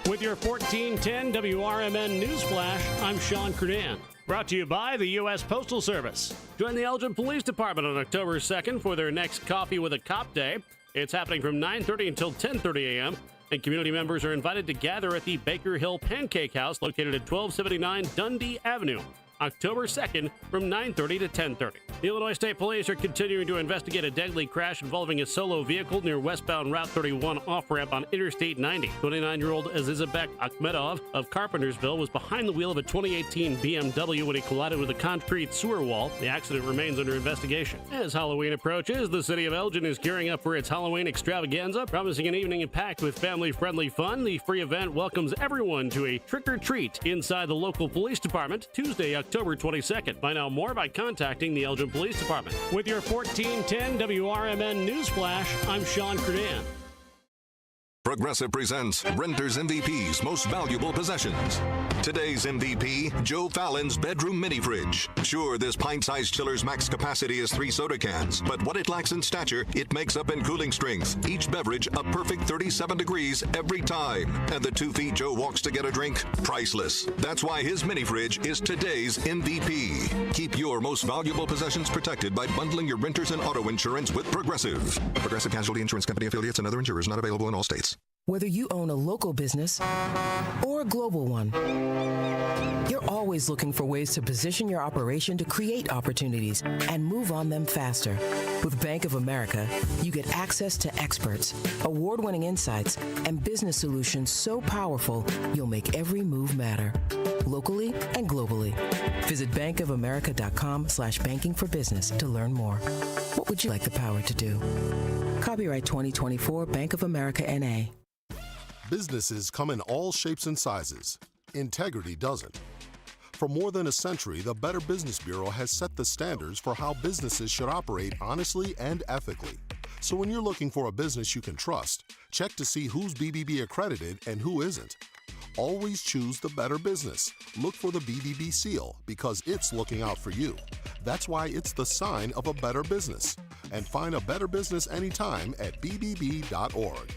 With your 1410 WRMN News Flash, I'm Sean Kernan. Brought to you by the U.S. Postal Service. Join the Elgin Police Department on October 2nd for their next Coffee with a Cop Day. It's happening from 9:30 until 10:30 a.m., and community members are invited to gather at the Baker Hill Pancake House located at 1279 Dundee Avenue. October 2nd from 9:30 to 10:30. The Illinois State Police are continuing to investigate a deadly crash involving a solo vehicle near westbound Route 31 off-ramp on Interstate 90. 29-year-old Azizabek Akhmedov of Carpentersville was behind the wheel of a 2018 BMW when he collided with a concrete sewer wall. The accident remains under investigation. As Halloween approaches, the city of Elgin is gearing up for its Halloween extravaganza, promising an evening packed with family-friendly fun. The free event welcomes everyone to a trick-or-treat inside the local police department Tuesday, October 22nd. Find out more by contacting the Elgin Police Department. With your 1410 WRMN News Flash, I'm Sean Kernan. Progressive presents Renter's MVP's Most Valuable Possessions. Today's MVP, Joe Fallon's bedroom mini fridge. Sure, this pint-sized chiller's max capacity is 3 soda cans, but what it lacks in stature, it makes up in cooling strength. Each beverage a perfect 37 degrees every time. And the 2 feet Joe walks to get a drink, priceless. That's why his mini fridge is today's MVP. Keep your most valuable possessions protected by bundling your renters and auto insurance with Progressive. Progressive Casualty Insurance Company affiliates and other insurers not available in all states. Whether you own a local business or a global one, you're always looking for ways to position your operation to create opportunities and move on them faster. With Bank of America, you get access to experts, award-winning insights, and business solutions so powerful you'll make every move matter, locally and globally. Visit bankofamerica.com/banking for business to learn more. What would you like the power to do? Copyright 2024 Bank of America N.A. Businesses come in all shapes and sizes. Integrity doesn't. For more than a century, the Better Business Bureau has set the standards for how businesses should operate honestly and ethically. So when you're looking for a business you can trust, check to see who's BBB accredited and who isn't. Always choose the better business. Look for the BBB seal because it's looking out for you. That's why it's the sign of a better business. And find a better business anytime at bbb.org.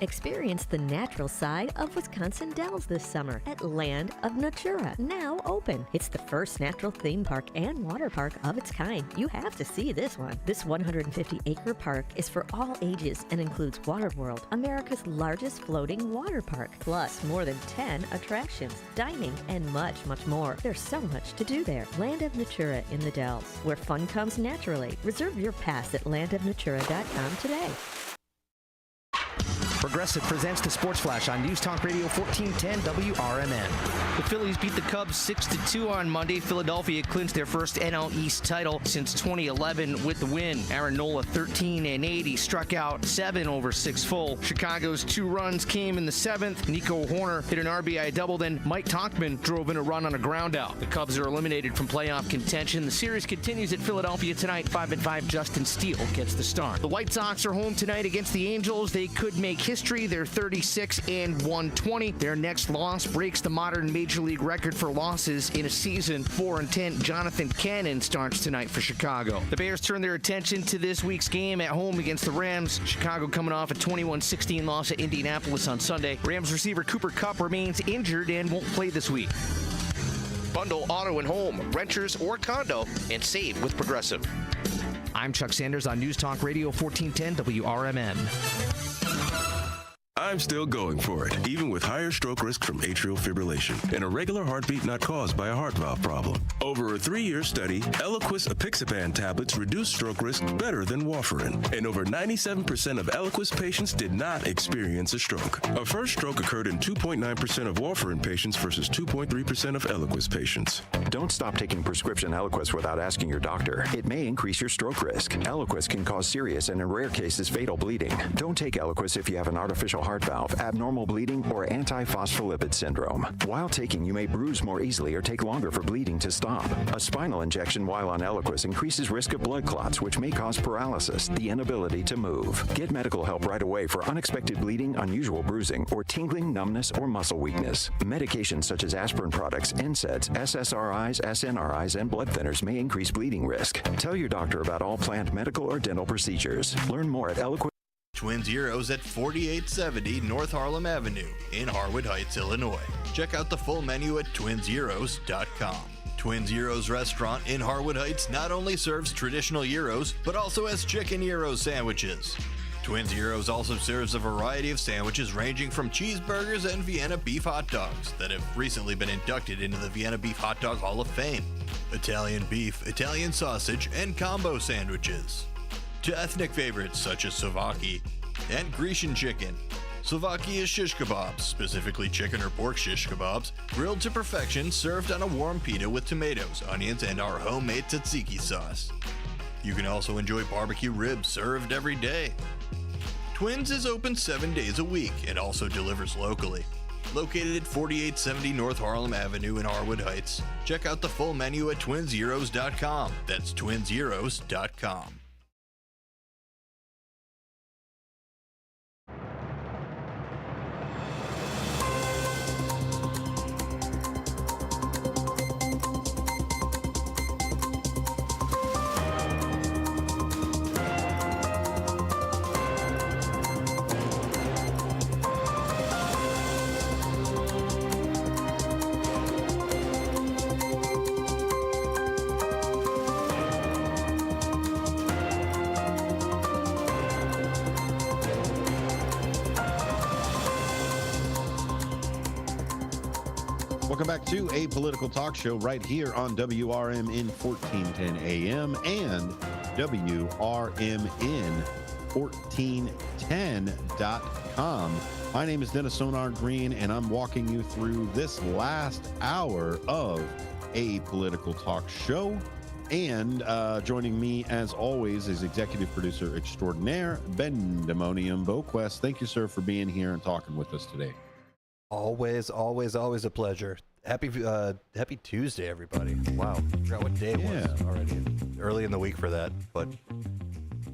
Experience the natural side of Wisconsin Dells this summer at Land of Natura, now open. It's the first natural theme park and water park of its kind. You have to see this one. This 150-acre park is for all ages and includes Water World, America's largest floating water park, plus more than 10 attractions, dining, and much, much more. There's so much to do there. Land of Natura in the Dells, where fun comes naturally. Reserve your pass at landofnatura.com today. Progressive presents the Sports Flash on News Talk Radio 1410 WRMN. The Phillies beat the Cubs 6-2 on Monday. Philadelphia clinched their first NL East title since 2011 with the win. Aaron Nola 13-8. He struck out 7 over 6 full. Chicago's 2 runs came in the 7th. Nico Horner hit an RBI double, then Mike Tauchman drove in a run on a ground out. The Cubs are eliminated from playoff contention. The series continues at Philadelphia tonight. 5-5 Justin Steele gets the start. The White Sox are home tonight against the Angels. They could make history. They're 36-120. Their next loss breaks the modern Major League record for losses in a season. 4-10 Jonathan Cannon starts tonight for Chicago. The Bears turn their attention to this week's game at home against the Rams. Chicago coming off a 21-16 loss at Indianapolis on Sunday. Rams receiver Cooper Kupp remains injured and won't play this week. Bundle auto and home, renters or condo, and save with Progressive. I'm Chuck Sanders on News Talk Radio 1410 WRMN. I'm still going for it, even with higher stroke risk from atrial fibrillation, an irregular heartbeat not caused by a heart valve problem. Over a 3-year study, Eliquis apixaban tablets reduce stroke risk better than warfarin, and over 97% of Eliquis patients did not experience a stroke. A first stroke occurred in 2.9% of warfarin patients versus 2.3% of Eliquis patients. Don't stop taking prescription Eliquis without asking your doctor. It may increase your stroke risk. Eliquis can cause serious and, in rare cases, fatal bleeding. Don't take Eliquis if you have an artificial heart heart valve, abnormal bleeding, or antiphospholipid syndrome. While taking, you may bruise more easily or take longer for bleeding to stop. A spinal injection while on Eliquis increases risk of blood clots, which may cause paralysis, the inability to move. Get medical help right away for unexpected bleeding, unusual bruising, or tingling, numbness, or muscle weakness. Medications such as aspirin products, NSAIDs, SSRIs, SNRIs, and blood thinners may increase bleeding risk. Tell your doctor about all planned medical or dental procedures. Learn more at Eliquis. Twin Zeros at 4870 North Harlem Avenue in Harwood Heights, Illinois. Check out the full menu at twinzeros.com. Twin Zeros restaurant in Harwood Heights not only serves traditional gyros, but also has chicken gyro sandwiches. Twin Zeros also serves a variety of sandwiches ranging from cheeseburgers and Vienna beef hot dogs that have recently been inducted into the Vienna Beef Hot Dog Hall of Fame. Italian beef, Italian sausage, and combo sandwiches. To ethnic favorites such as Slovaki and Grecian chicken. Slovaki is shish kebabs, specifically chicken or pork shish kebabs, grilled to perfection, served on a warm pita with tomatoes, onions, and our homemade tzatziki sauce. You can also enjoy barbecue ribs served every day. Twins is open 7 days a week and also delivers locally. Located at 4870 North Harlem Avenue in Harwood Heights. Check out the full menu at twinzeros.com. That's twinzeros.com. Welcome back to A Political Talk Show right here on WRMN 1410 AM and WRMN1410.com. My name is Dennis Sonar Green, and I'm walking you through this last hour of A Political Talk Show. And joining me, as always, is executive producer extraordinaire, Bendemonium Boquest. Thank you, sir, for being here and talking with us today. Always a pleasure. Happy Tuesday, everybody. Wow. Forgot what day it was already. Early in the week for that, but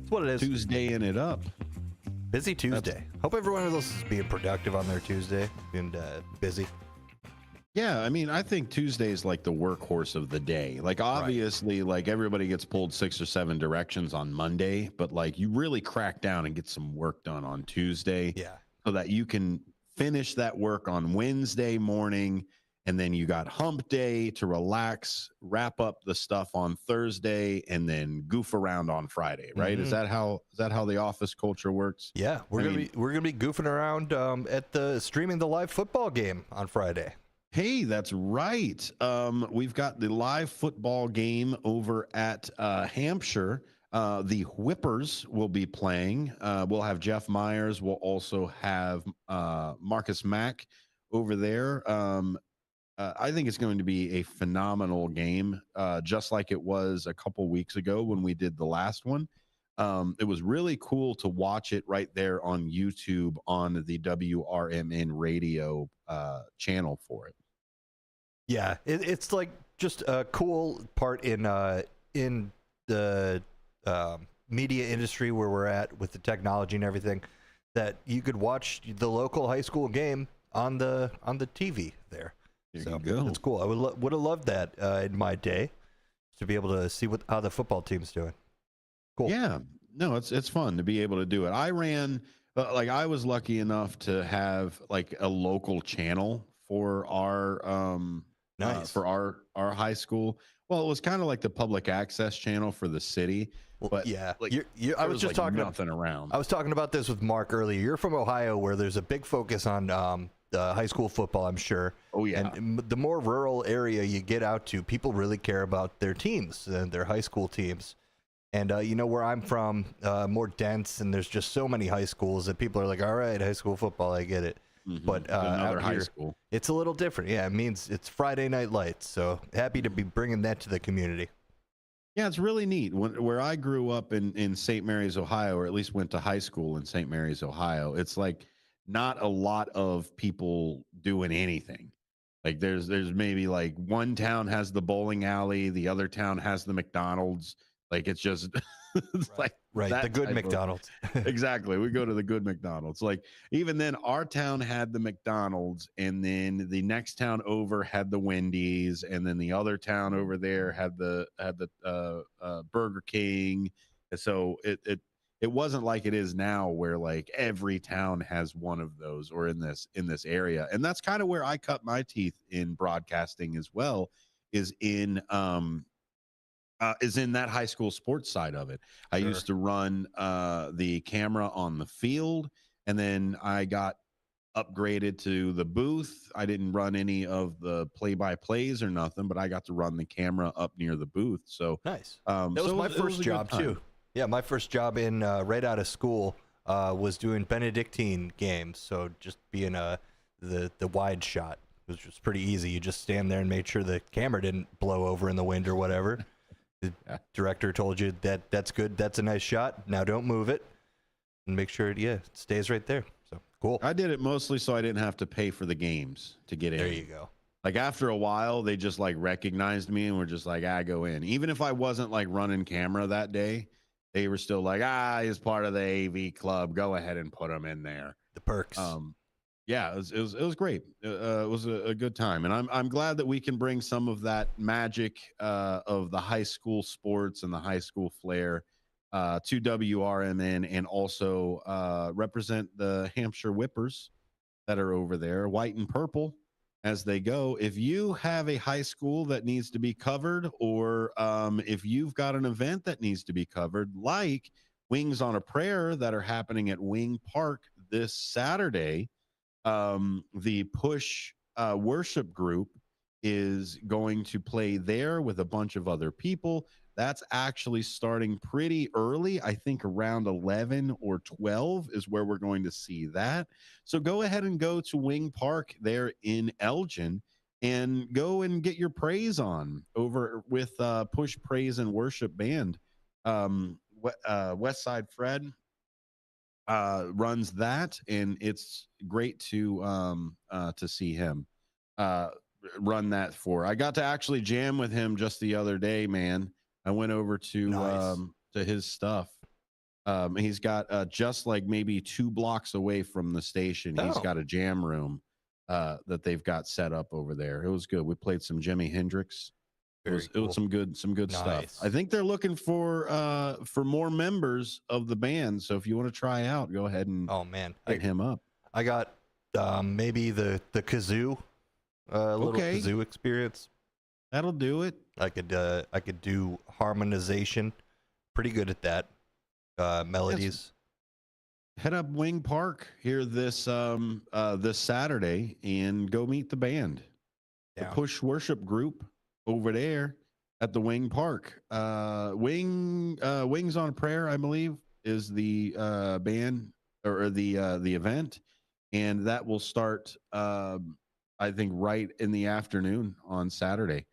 it's what it is. Tuesdaying it up. Busy Tuesday. Hope everyone else is being productive on their Tuesday and busy. Yeah, I mean, I think Tuesday is like the workhorse of the day. Like, obviously, like everybody gets pulled 6 or 7 directions on Monday, but like you really crack down and get some work done on Tuesday. Yeah. So that you can finish that work on Wednesday morning, and then you got hump day to relax, wrap up the stuff on Thursday, and then goof around on Friday, right? Mm-hmm. Is that how the office culture works? Yeah, we're gonna be goofing around at the streaming the live football game on Friday. Hey, that's right. We've got the live football game over at Hampshire. The Whippers will be playing. We'll have Jeff Myers. We'll also have Marcus Mack over there. I think it's going to be a phenomenal game, just like it was a couple weeks ago when we did the last one. It was really cool to watch it right there on YouTube on the WRMN radio channel for it. Yeah, it's like just a cool part in the media industry where we're at with the technology and everything, that you could watch the local high school game on the TV there. There you go. It's cool. I would have loved that in my day, to be able to see how the football team's doing. Cool. Yeah, no, it's fun to be able to do it. I ran I was lucky enough to have like a local channel for our for our high school. Well, it was kind of like the public access channel for the city. Well, but yeah, like, I was just talking nothing around. I was talking about this with Mark earlier. You're from Ohio, where there's a big focus on high school football, I'm sure. Oh yeah. And the more rural area you get out to, people really care about their teams and their high school teams. And where I'm from, more dense, and there's just so many high schools that people are like, all right, high school football, I get it. Mm-hmm. But another out high here, school, it's a little different. Yeah, it means it's Friday Night Lights. So happy to be bringing that to the community. Yeah, it's really neat. Where I grew up in St. Mary's, Ohio, or at least went to high school in St. Mary's, Ohio, it's like not a lot of people doing anything. Like there's maybe like one town has the bowling alley, the other town has the McDonald's. Like it's just it's like Right, the that good type of- McDonald's. exactly. We go to the good McDonald's. Like even then, our town had the McDonald's, and then the next town over had the Wendy's, and then the other town over there had the Burger King. And so it wasn't like it is now, where like every town has one of those, or in this area. And that's kind of where I cut my teeth in broadcasting as well, is in that high school sports side of it. I used to run the camera on the field, and then I got upgraded to the booth. I didn't run any of the play-by-plays or nothing, but I got to run the camera up near the booth. So nice. That That was my first job too. Yeah, my first job in right out of school was doing Benedictine games. So just being the wide shot, it was just pretty easy. You just stand there and make sure the camera didn't blow over in the wind or whatever. The director told you that's good. That's a nice shot. Now don't move it, and make sure it stays right there. So cool. I did it mostly so I didn't have to pay for the games to get in. There you go. Like after a while, they just like recognized me and were just like, go in. Even if I wasn't like running camera that day, they were still like, he's part of the AV club. Go ahead and put him in there. The perks. Yeah, it was great. It was a good time, and I'm glad that we can bring some of that magic of the high school sports and the high school flair to WRMN, and also represent the Hampshire Whippers that are over there, white and purple, as they go. If you have a high school that needs to be covered, or if you've got an event that needs to be covered, like Wings on a Prayer that are happening at Wing Park this Saturday, the Push worship group is going to play there with a bunch of other people. That's actually starting pretty early. I think around 11 or 12 is where we're going to see that. So go ahead and go to Wing Park there in Elgin and go and get your praise on over with Push Praise and Worship Band. West Side Fred runs that, and it's great to see him run that for. I got to actually jam with him just the other day, man. I went over to his stuff. He's got just like maybe 2 blocks away from the station. He's got a jam room that they've got set up over there. It was good. We played some Jimi Hendrix. It was some good stuff. I think they're looking for more members of the band. So if you want to try out, go ahead and hit him up. I got maybe the kazoo, little kazoo experience. That'll do it. I could do harmonization. Pretty good at that. Melodies. Head up Wing Park here this Saturday and go meet the band. The Push Worship Group over there at the Wing Park. Wings on Prayer, I believe, is the band or the event, and that will start I think right in the afternoon on Saturday.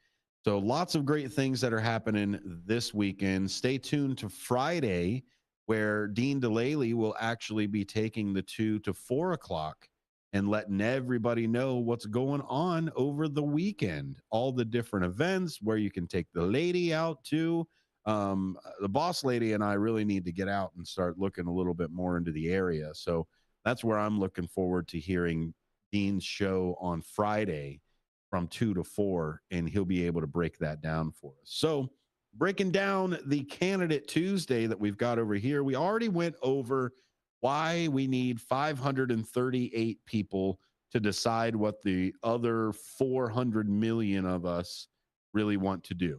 So lots of great things that are happening this weekend. Stay tuned to Friday, where Dean DeLaley will actually be taking the 2 to 4 o'clock and letting everybody know what's going on over the weekend. All the different events where you can take the lady out to. The boss lady and I really need to get out and start looking a little bit more into the area. So that's where I'm looking forward to hearing Dean's show on Friday from 2 to 4, and he'll be able to break that down for us. So breaking down the Candidate Tuesday that we've got over here, we already went over why we need 538 people to decide what the other 400 million of us really want to do.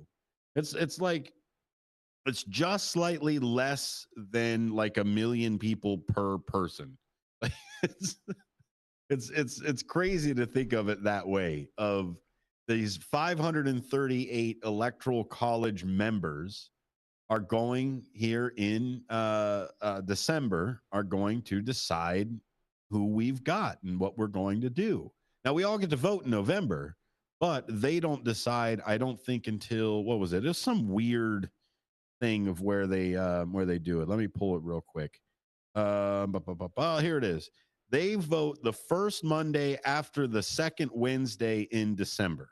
It's just slightly less than like 1 million people per person. It's crazy to think of it that way, of these 538 electoral college members are going here in December, are going to decide who we've got and what we're going to do. Now, we all get to vote in November, but they don't decide, I don't think, until, what was it? It's some weird thing of where they do it. Let me pull it real quick. Here it is. They vote the first Monday after the second Wednesday in December.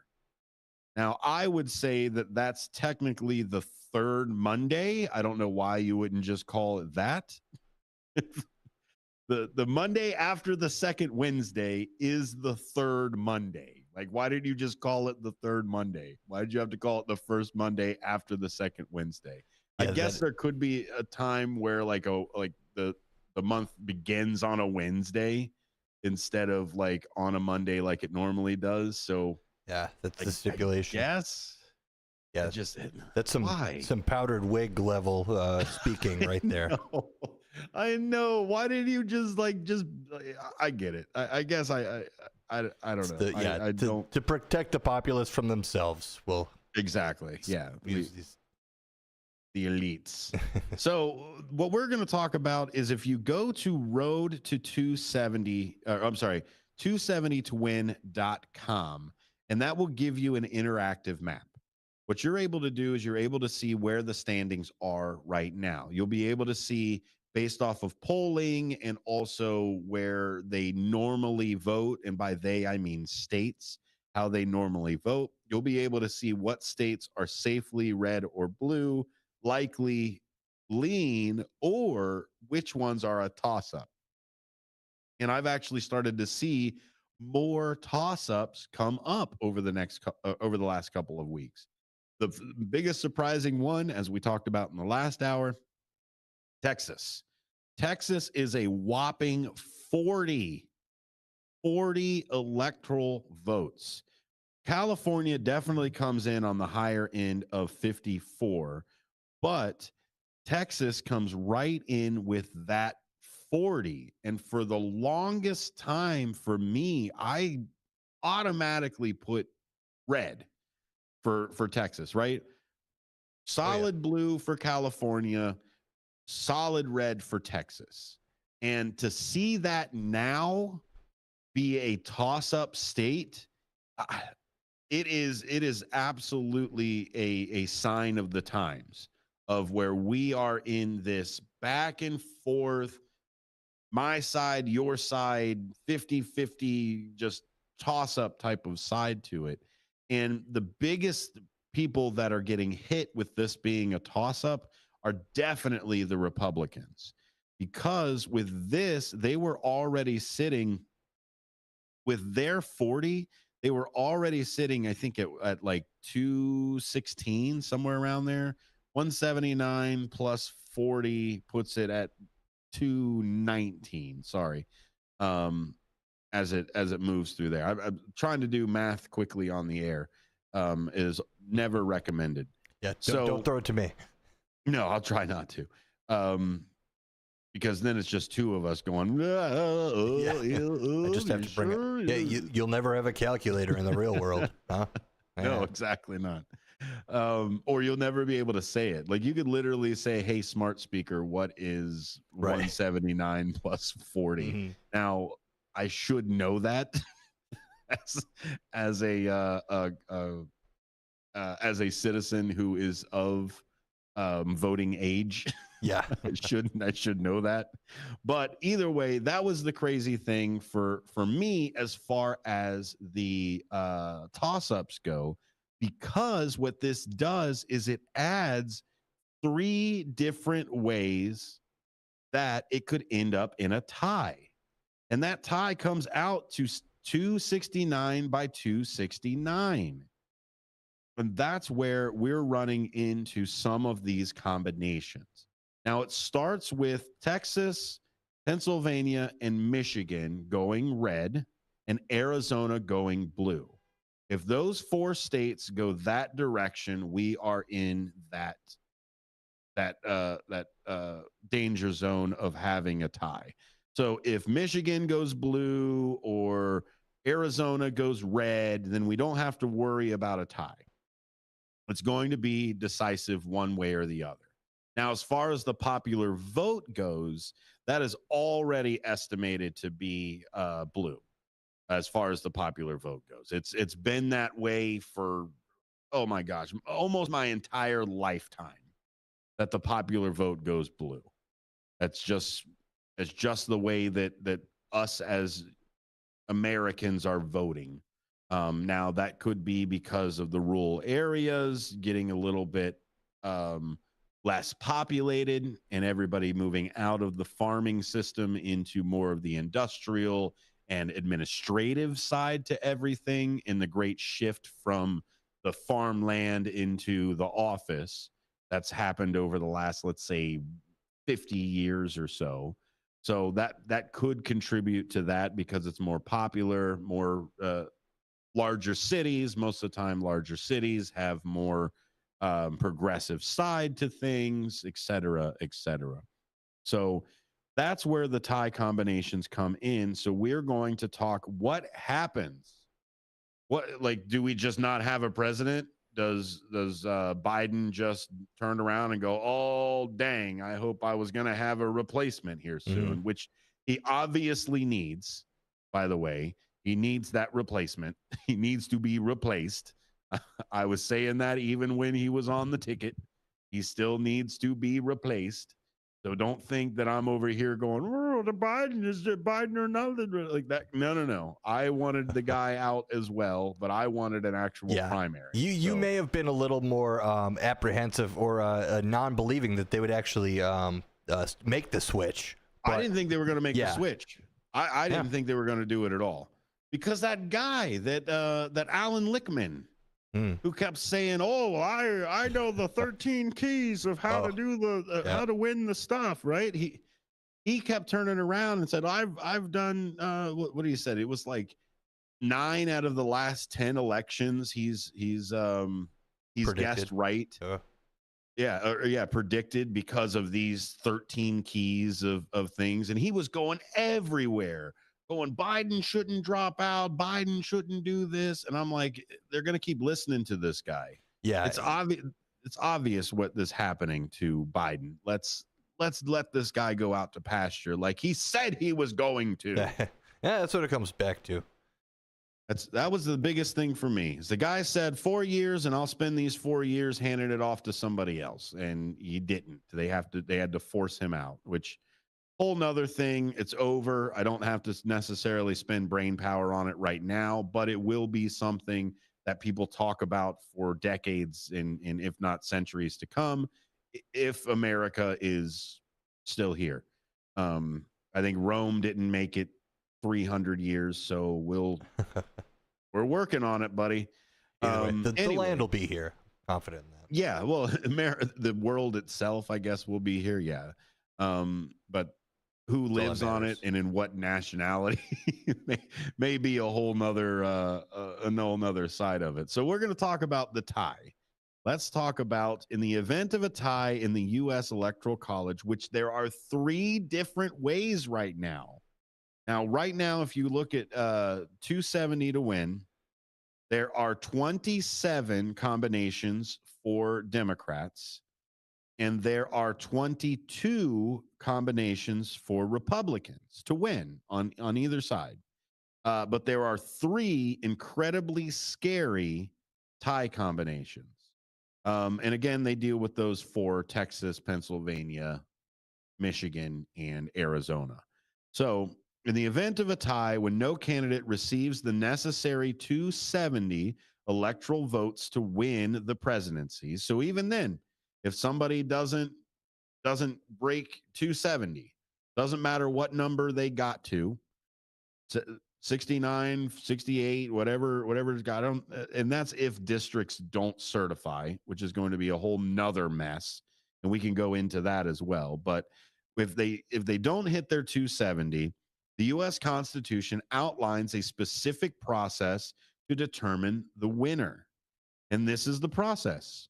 Now, I would say that that's technically the third Monday. I don't know why you wouldn't just call it that. The Monday after the second Wednesday is the third Monday. Like, why didn't you just call it the third Monday? Why did you have to call it the first Monday after the second Wednesday? Yeah, I guess there could be a time where the month begins on a Wednesday instead of like on a Monday like it normally does. So yeah, that's the stipulation. Yes. Yeah, that's why? some powdered wig level speaking right there. I know. Why didn't you just I get it. I guess I don't know. I don't to protect the populace from themselves. Well, exactly. Yeah. Use these. The elites. So what we're going to talk about is if you go to road to 270, I'm sorry, 270towin.com, and that will give you an interactive map. What you're able to do is you're able to see where the standings are right now. You'll be able to see based off of polling and also where they normally vote. And by they, I mean states, how they normally vote. You'll be able to see what states are safely red or blue, likely lean, or which ones are a toss-up. And I've actually started to see more toss-ups come up over the last couple of weeks. The biggest surprising one, as we talked about in the last hour, Texas. Texas is a whopping 40 electoral votes. California definitely comes in on the higher end of 54, but Texas comes right in with that 40. And for the longest time for me, I automatically put red for Texas, right? Solid blue for California, solid red for Texas. And to see that now be a toss-up state, it is absolutely a sign of the times of where we are in this back and forth, my side, your side, 50-50, just toss-up type of side to it. And the biggest people that are getting hit with this being a toss-up are definitely the Republicans, because with this, they were already sitting with their 40. They were already sitting, I think, at like 216, somewhere around there. 179 plus 40 puts it at 219. Sorry, as it moves through there. I'm trying to do math quickly on the air. Is never recommended. Yeah, don't throw it to me. No, I'll try not to. Because then it's just two of us going. I just have to bring it. Yeah, you'll never have a calculator in the real world, huh? No, exactly not. Or you'll never be able to say it. Like you could literally say, "Hey, smart speaker, what is 179 plus 40?" Mm-hmm. Now, I should know that as a citizen who is of voting age. Yeah. I should know that. But either way, that was the crazy thing for me as far as the toss-ups go, because what this does is it adds 3 different ways that it could end up in a tie. And that tie comes out to 269 by 269. And that's where we're running into some of these combinations. Now, it starts with Texas, Pennsylvania, and Michigan going red, and Arizona going blue. If those 4 states go that direction, we are in that danger zone of having a tie. So if Michigan goes blue or Arizona goes red, then we don't have to worry about a tie. It's going to be decisive one way or the other. Now, as far as the popular vote goes, that is already estimated to be blue. As far as the popular vote goes, it's been that way for, oh my gosh, almost my entire lifetime, that the popular vote goes blue. It's just the way that us as Americans are voting. Now, that could be because of the rural areas getting a little bit less populated and everybody moving out of the farming system into more of the industrial and administrative side to everything, in the great shift from the farmland into the office that's happened over the last, let's say, 50 years or so. So that could contribute to that, because it's more popular, more larger cities. Most of the time, larger cities have more progressive side to things, et cetera, et cetera. So that's where the tie combinations come in. So we're going to talk what happens. What, like, do we just not have a president? Does Biden just turn around and go, oh, dang, I hope I was going to have a replacement here soon, which he obviously needs, by the way. He needs that replacement. He needs to be replaced. I was saying that even when he was on the ticket. He still needs to be replaced. So don't think that I'm over here going, oh, the Biden, is it Biden or nothing like that? No. I wanted the guy out as well, but I wanted an actual primary. You may have been a little more apprehensive or non-believing that they would actually make the switch. I didn't think they were going to make the switch. I didn't think they were going to do it at all, because that guy, that Alan Lichtman, who kept saying, "Oh, I know the 13 keys of how to do the how to win the stuff," right? He kept turning around and said, "I've done what he said. It was like 9 out of the last 10 elections. He's guessed right. Predicted, because of these 13 keys of things, and he was going everywhere." Going, Biden shouldn't drop out. Biden shouldn't do this. And I'm like, they're going to keep listening to this guy. Yeah. It's obvious. It's obvious what is happening to Biden. Let's let this guy go out to pasture like he said he was going to. Yeah, that's what it comes back to. That was the biggest thing for me. Is the guy said 4 years, and I'll spend these 4 years handing it off to somebody else. And he didn't. They had to force him out, which, whole nother thing. It's over. I don't have to necessarily spend brain power on it right now, but it will be something that people talk about for decades and if not centuries to come, if America is still here. I think Rome didn't make it 300 years, so we're working on it, buddy. The land will be here. Confident in that. Yeah, well, the world itself, I guess, will be here. Yeah, but who lives on it and in what nationality may be a whole nother side of it. So we're going to talk about the tie. Let's talk about, in the event of a tie in the U.S. Electoral College, which there are 3 different ways right now. Now, right now, if you look at 270 to win, there are 27 combinations for Democrats, and there are 22 combinations for Republicans to win on either side. But there are 3 incredibly scary tie combinations. And again, they deal with those 4: Texas, Pennsylvania, Michigan, and Arizona. So in the event of a tie, when no candidate receives the necessary 270 electoral votes to win the presidency, so even then, if somebody doesn't break 270, doesn't matter what number they got to, 69, 68, whatever's got them, and that's if districts don't certify, which is going to be a whole nother mess, and we can go into that as well. But if they don't hit their 270, the U.S. Constitution outlines a specific process to determine the winner, and this is the process.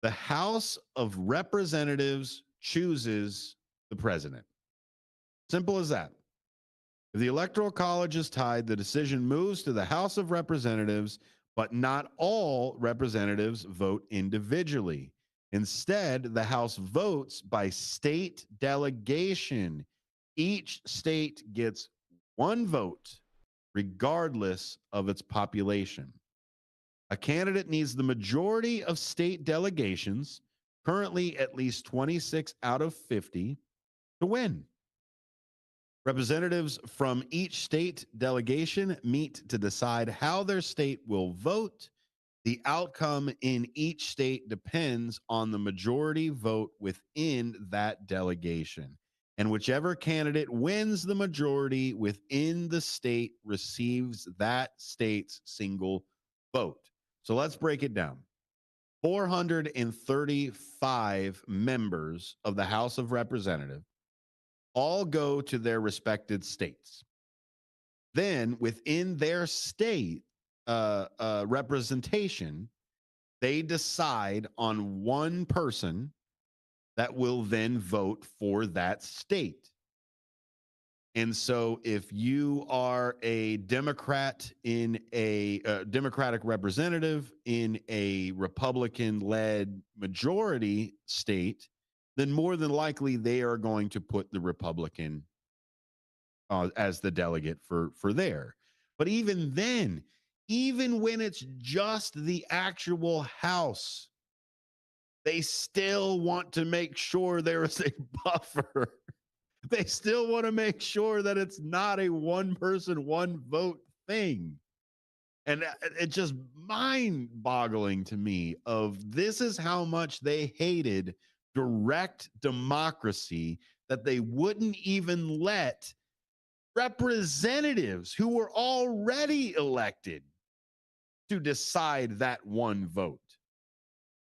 The House of Representatives chooses the president. Simple as that. If the Electoral College is tied, the decision moves to the House of Representatives, but not all representatives vote individually. Instead, the House votes by state delegation. Each state gets 1 vote, regardless of its population. A candidate needs the majority of state delegations, currently at least 26 out of 50, to win. Representatives from each state delegation meet to decide how their state will vote. The outcome in each state depends on the majority vote within that delegation. And whichever candidate wins the majority within the state receives that state's single vote. So let's break it down. 435 members of the House of Representatives all go to their respected states. Then within their state representation, they decide on one person that will then vote for that state. And so if you are a Democrat in a Democratic representative in a Republican-led majority state, then more than likely they are going to put the Republican as the delegate for there. But even then, even when it's just the actual House, they still want to make sure there is a buffer. They still want to make sure that it's not a one person, one vote thing. And it's just mind boggling to me of this is how much they hated direct democracy that they wouldn't even let representatives who were already elected to decide that one vote.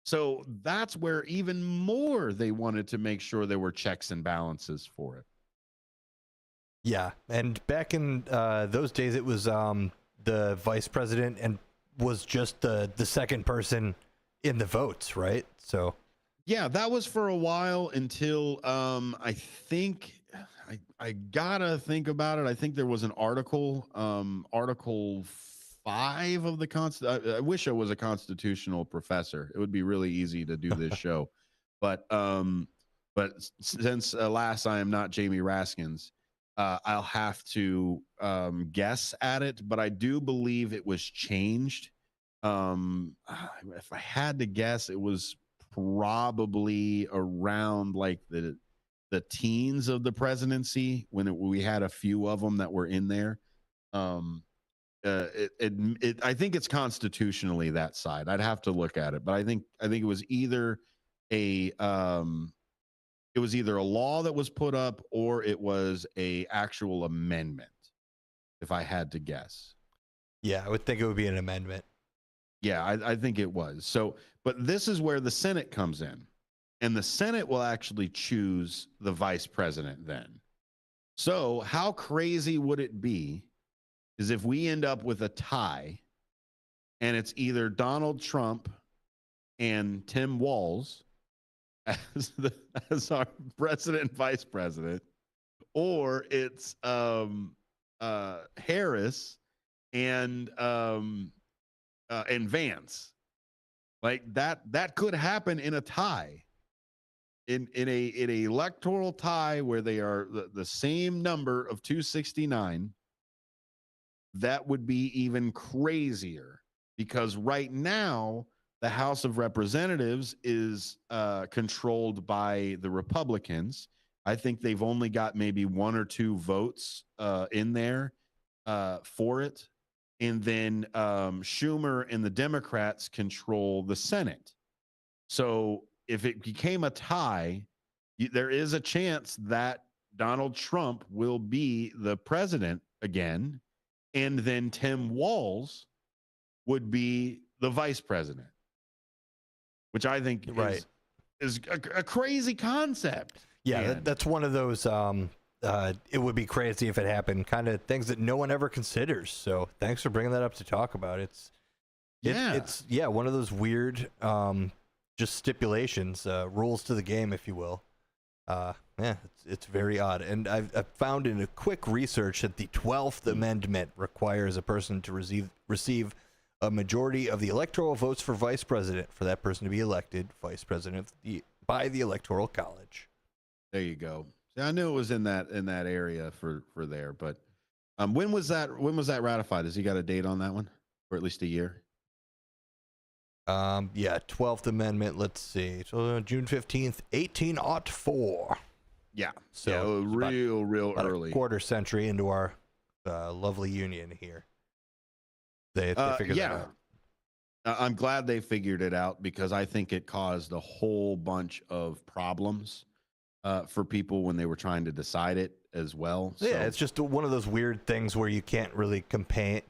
So that's where even more they wanted to make sure there were checks and balances for it. Yeah, and back in those days, it was the vice president and was just the second person in the votes, right? So yeah, that was for a while until I think I gotta think about it. I think there was an article, Article 5 of the Constitution. I wish I was a constitutional professor. It would be really easy to do this show, but since alas I am not Jamie Raskins, I'll have to guess at it. But I do believe it was changed. If I had to guess, it was probably around like the teens of the presidency when we had a few of them that were in there. I think it's constitutionally that side. I'd have to look at it, but I think it was either a law that was put up or it was a actual amendment, if I had to guess. Yeah, I would think it would be an amendment. Yeah, I think it was. So, but this is where the Senate comes in. And the Senate will actually choose the vice president then. So how crazy would it be is if we end up with a tie and it's either Donald Trump and Tim Walz as our president and vice president, or it's Harris and Vance. Like that could happen in a tie. In a electoral tie where they are the same number of 269, that would be even crazier because right now the House of Representatives is controlled by the Republicans. I think they've only got maybe one or two votes in there for it. And then Schumer and the Democrats control the Senate. So if it became a tie, there is a chance that Donald Trump will be the president again, and then Tim Walz would be the vice president, which I think is a crazy concept. Yeah, that's one of those, it would be crazy if it happened, kind of things that no one ever considers. So thanks for bringing that up to talk about. It's one of those weird just stipulations, rules to the game, if you will. It's very odd. And I've found in a quick research that the 12th Amendment requires a person to receive a majority of the electoral votes for vice president for that person to be elected vice president by the Electoral College. There you go. See, I knew it was in that area for there, but when was that ratified? Has he got a date on that one, or at least a year? 12th Amendment. Let's see. So June 15th, 1804. Yeah. So yeah, it's about- real about early. a quarter century into our lovely union here. They figured that out. I'm glad they figured it out because I think it caused a whole bunch of problems for people when they were trying to decide it as well. So, Yeah, it's just one of those weird things where you can't really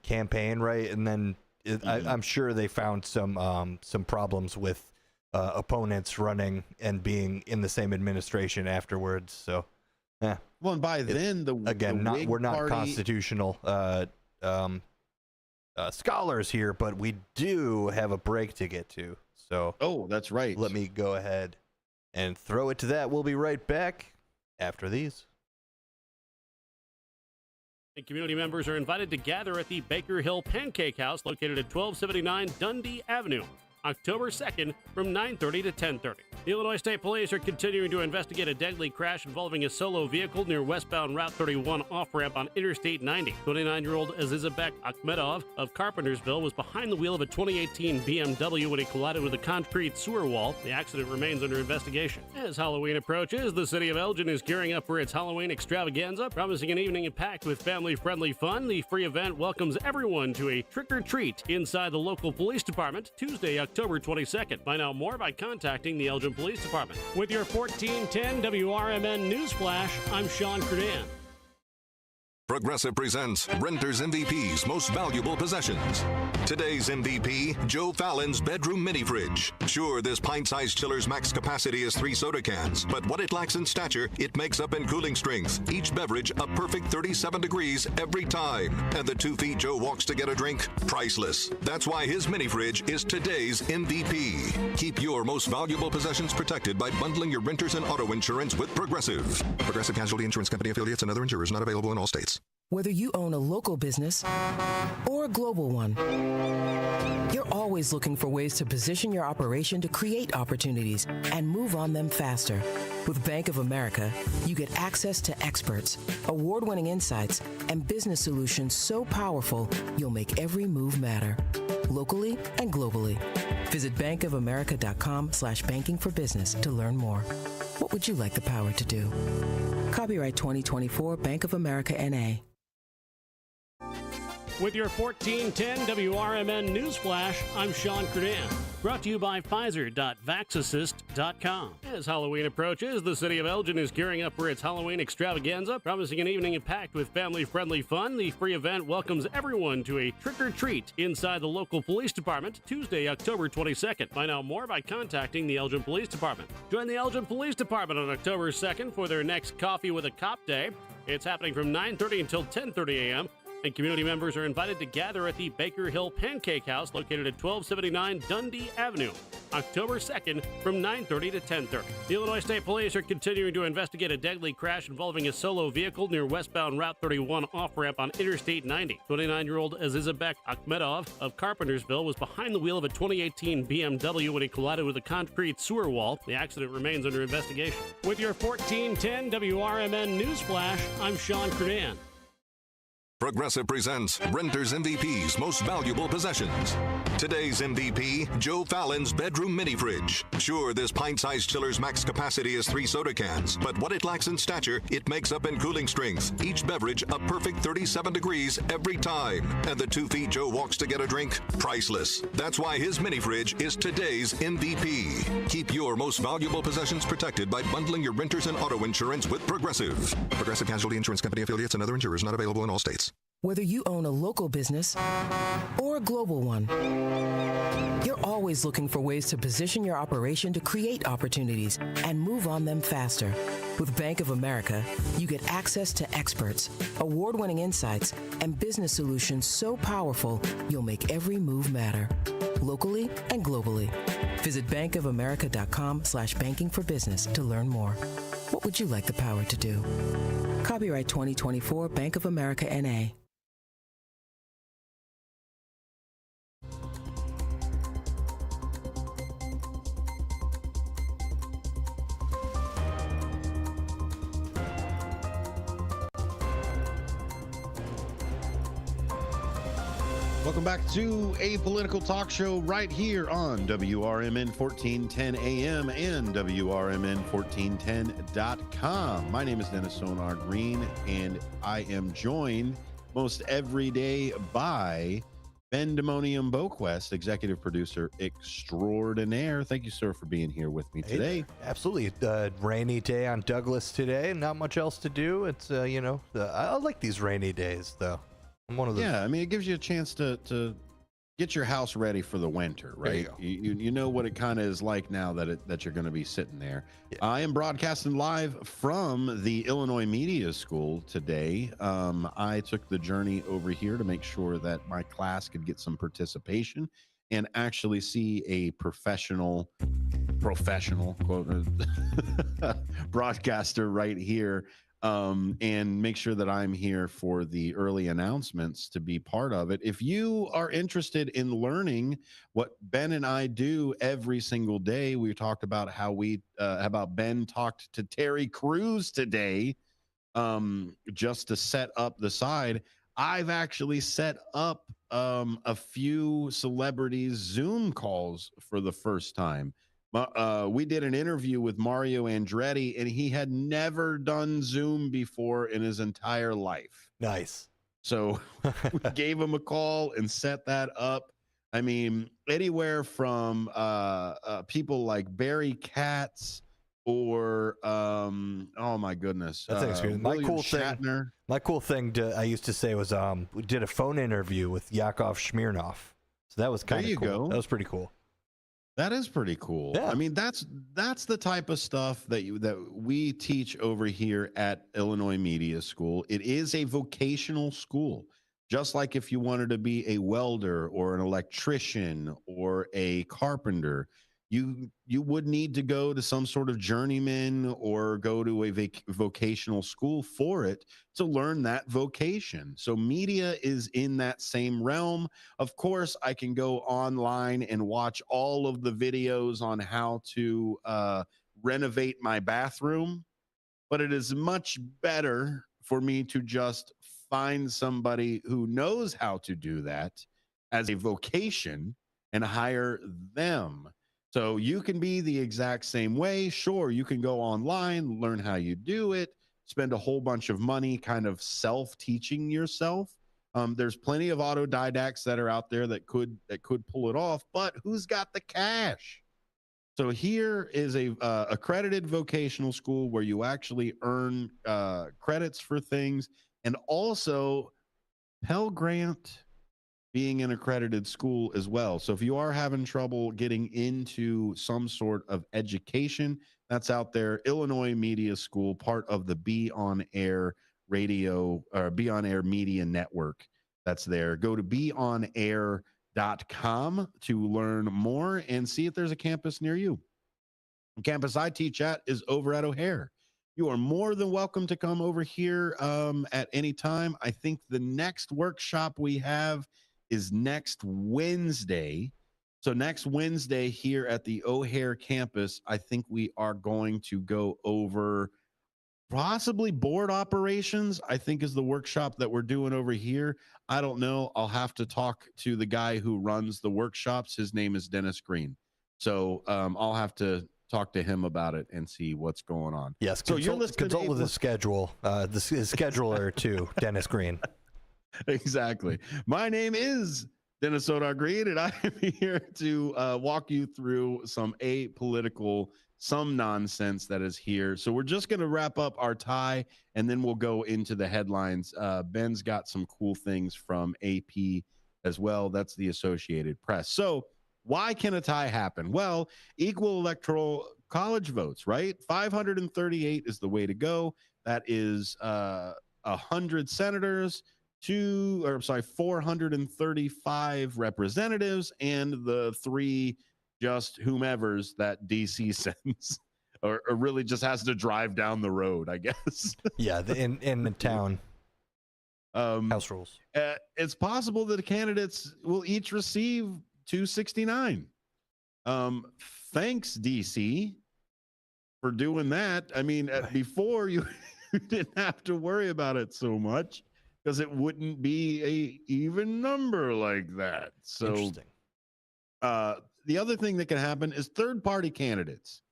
campaign right, and then I'm sure they found some problems with opponents running and being in the same administration afterwards. So, yeah. Well, and by then we're not Party... constitutional scholars here, but we do have a break to get to. So, that's right. Let me go ahead and throw it to that. We'll be right back after these. And community members are invited to gather at the Baker Hill Pancake House located at 1279 Dundee Avenue, October 2nd from 9:30 to 10:30. The Illinois State Police are continuing to investigate a deadly crash involving a solo vehicle near westbound Route 31 off-ramp on Interstate 90. 29-year-old Azizabek Akhmedov of Carpentersville was behind the wheel of a 2018 BMW when he collided with a concrete sewer wall. The accident remains under investigation. As Halloween approaches, the city of Elgin is gearing up for its Halloween extravaganza, promising an evening packed with family-friendly fun. The free event welcomes everyone to a trick-or-treat inside the local police department Tuesday, October 22nd. Find out more by contacting the Elgin Police Department. With your 1410 WRMN News Flash, I'm Sean Credan. Progressive presents Renter's MVP's Most Valuable Possessions. Today's MVP, Joe Fallon's bedroom mini fridge. Sure, this pint-sized chiller's max capacity is 3 soda cans, but what it lacks in stature, it makes up in cooling strength. Each beverage a perfect 37 degrees every time. And the 2 feet Joe walks to get a drink, priceless. That's why his mini fridge is today's MVP. Keep your most valuable possessions protected by bundling your renters and auto insurance with Progressive. Progressive Casualty Insurance Company affiliates and other insurers not available in all states. Whether you own a local business or a global one, you're always looking for ways to position your operation to create opportunities and move on them faster. With Bank of America, you get access to experts, award-winning insights, and business solutions so powerful you'll make every move matter, locally and globally. Visit bankofamerica.com/banking for business to learn more. What would you like the power to do? Copyright 2024 Bank of America NA. With your 1410 WRMN News Flash, I'm Sean Credan. Brought to you by Pfizer.VaxAssist.com. As Halloween approaches, the city of Elgin is gearing up for its Halloween extravaganza, promising an evening packed with family-friendly fun. The free event welcomes everyone to a trick-or-treat inside the local police department Tuesday, October 22nd. Find out more by contacting the Elgin Police Department. Join the Elgin Police Department on October 2nd for their next Coffee with a Cop Day. It's happening from 9:30 until 10:30 a.m., and community members are invited to gather at the Baker Hill Pancake House located at 1279 Dundee Avenue, October 2nd from 9:30 to 10:30. The Illinois State Police are continuing to investigate a deadly crash involving a solo vehicle near westbound Route 31 off-ramp on Interstate 90. 29-year-old Azizabek Akhmedov of Carpentersville was behind the wheel of a 2018 BMW when he collided with a concrete sewer wall. The accident remains under investigation. With your 1410 WRMN News Flash, I'm Sean Credan. Progressive presents Renter's MVP's Most Valuable Possessions. Today's MVP, Joe Fallon's bedroom mini fridge. Sure, this pint-sized chiller's max capacity is 3 soda cans, but what it lacks in stature, it makes up in cooling strength. Each beverage a perfect 37 degrees every time. And the 2 feet Joe walks to get a drink, priceless. That's why his mini fridge is today's MVP. Keep your most valuable possessions protected by bundling your renters and auto insurance with Progressive. Progressive Casualty Insurance Company affiliates and other insurers not available in all states. Whether you own a local business or a global one, you're always looking for ways to position your operation to create opportunities and move on them faster. With Bank of America, you get access to experts, award-winning insights, and business solutions so powerful you'll make every move matter, locally and globally. Visit bankofamerica.com/banking for business to learn more. What would you like the power to do? Copyright 2024 Bank of America NA. Welcome back to a political talk show right here on WRMN 1410 AM and WRMN1410.com. My name is Dennis Sonar Green, and I am joined most every day by Ben Demonium Boquest, executive producer extraordinaire. Thank you, sir, for being here with me today. Absolutely. Rainy day on Douglas today. Not much else to do. It's, I like these rainy days, though. I'm one of those. Yeah, I mean, it gives you a chance to get your house ready for the winter, right? You know what it kind of is like now that you're going to be sitting there. Yeah. I am broadcasting live from the Illinois Media School today. I took the journey over here to make sure that my class could get some participation and actually see a professional quote broadcaster right here. And make sure that I'm here for the early announcements to be part of it. If you are interested in learning what Ben and I do every single day, we talked about how Ben talked to Terry Crews today, just to set up the side. I've actually set up a few celebrities Zoom calls for the first time. We did an interview with Mario Andretti, and he had never done Zoom before in his entire life. Nice. So we gave him a call and set that up. I mean, anywhere from people like Barry Katz or oh my goodness, that's experience. My cool thing I used to say was we did a phone interview with Yakov Smirnoff. So that was kind of cool. That was pretty cool. That is pretty cool. Yeah. I mean, that's the type of stuff that we teach over here at Illinois Media School. It is a vocational school, just like if you wanted to be a welder or an electrician or a carpenter, you would need to go to some sort of journeyman or go to a vocational school for it to learn that vocation. So media is in that same realm. Of course, I can go online and watch all of the videos on how to renovate my bathroom, but it is much better for me to just find somebody who knows how to do that as a vocation and hire them. So you can be the exact same way. Sure, you can go online, learn how you do it, spend a whole bunch of money kind of self-teaching yourself. There's plenty of autodidacts that are out there that could pull it off, but who's got the cash? So here is a accredited vocational school where you actually earn credits for things, and also Pell Grant being an accredited school as well. So if you are having trouble getting into some sort of education, that's out there. Illinois Media School, part of the Be On Air Radio or Be On Air Media Network. That's there. Go to beonair.com to learn more and see if there's a campus near you. The campus I teach at is over at O'Hare. You are more than welcome to come over here at any time. I think the next workshop we have is next Wednesday. So next Wednesday here at the O'Hare campus, I think we are going to go over possibly board operations, I think is the workshop that we're doing over here. I don't know. I'll have to talk to the guy who runs the workshops. His name is Dennis Green. So I'll have to talk to him about it and see what's going on. Yes, so consult with his schedule, his scheduler too, Dennis Green. Exactly. My name is Dennis Sonar Green, and I am here to walk you through some apolitical, some nonsense that is here. So we're just going to wrap up our tie, and then we'll go into the headlines. Ben's got some cool things from AP as well. That's the Associated Press. So why can a tie happen? Well, equal electoral college votes, right? 538 is the way to go. That is 100 senators, 435 representatives, and the 3 just whomevers that DC sends, or really just has to drive down the road, I guess. Yeah, in the town. House rules. It's possible that the candidates will each receive 269. Thanks, DC, for doing that. I mean, before you didn't have to worry about it so much. because it wouldn't be a even number like that. So Interesting. The other thing that can happen is third-party candidates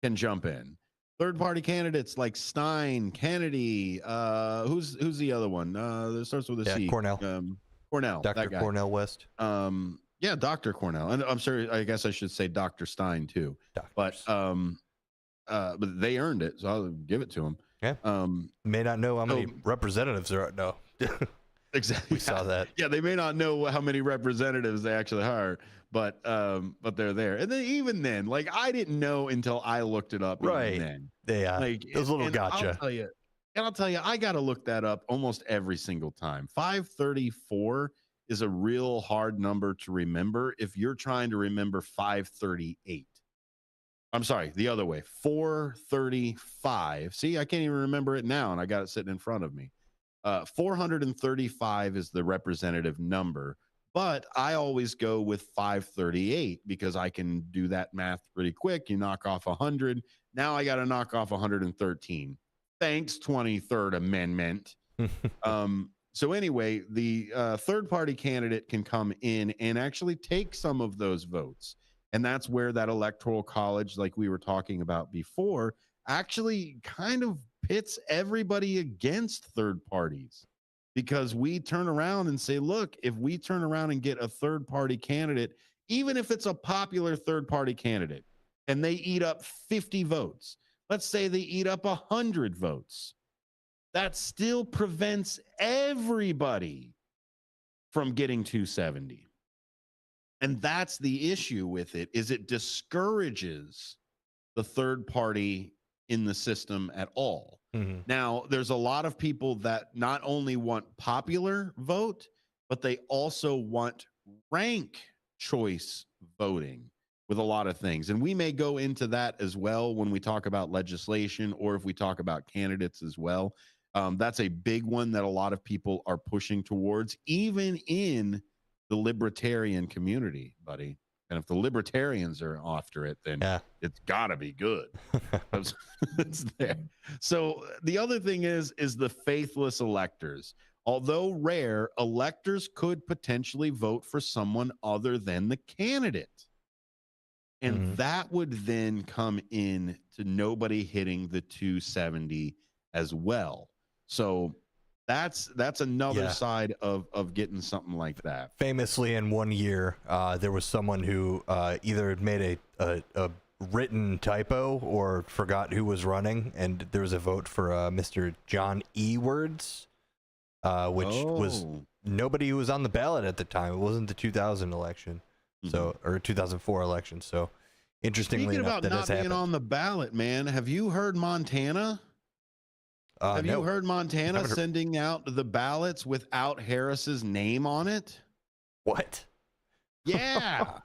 can jump in. Third-party candidates like Stein, Kennedy, who's the other one? That starts with a C. Cornell. Cornell. Dr. That guy. Cornell West. Yeah, Dr. Cornell. And I'm sorry, I guess I should say Dr. Stein too. Doctors. But they earned it, so I'll give it to them. Yeah. May not know how many representatives there are. No. Exactly. We saw that. Yeah, they may not know how many representatives they actually hire, but they're there. And then even then, like I didn't know until I looked it up. Right. Even then. Yeah. Like it was a little gotcha. I'll tell you, I got to look that up almost every single time. 534 is a real hard number to remember if you're trying to remember 538. I'm sorry, the other way. 435. See, I can't even remember it now, and I got it sitting in front of me. 435 is the representative number, but I always go with 538 because I can do that math pretty quick. You knock off 100. Now I got to knock off 113. Thanks, 23rd Amendment. So anyway, the third-party candidate can come in and actually take some of those votes. And that's where that electoral college, like we were talking about before, actually kind of pits everybody against third parties, because we turn around and say, look, if we turn around and get a third-party candidate, even if it's a popular third-party candidate, and they eat up 50 votes, let's say they eat up 100 votes, that still prevents everybody from getting 270. And that's the issue with it, is it discourages the third party in the system at all. Mm-hmm. Now, there's a lot of people that not only want popular vote, but they also want rank choice voting with a lot of things. And we may go into that as well when we talk about legislation, or if we talk about candidates as well. That's a big one that a lot of people are pushing towards, even in the libertarian community, buddy. And if the libertarians are after it, then it's got to be good. It's there. So the other thing is the faithless electors. Although rare, electors could potentially vote for someone other than the candidate. And that would then come in to nobody hitting the 270 as well. So that's another side of getting something like that. Famously, in one year, there was someone who either made a written typo or forgot who was running, and there was a vote for Mr. John Ewards, which was nobody who was on the ballot at the time. It wasn't the 2000 election, or 2004 election. So, interestingly Speaking enough, about that not has being happened. on the ballot, man, have you heard Montana? Have you heard Montana sending out the ballots without Harris's name on it? What? Yeah.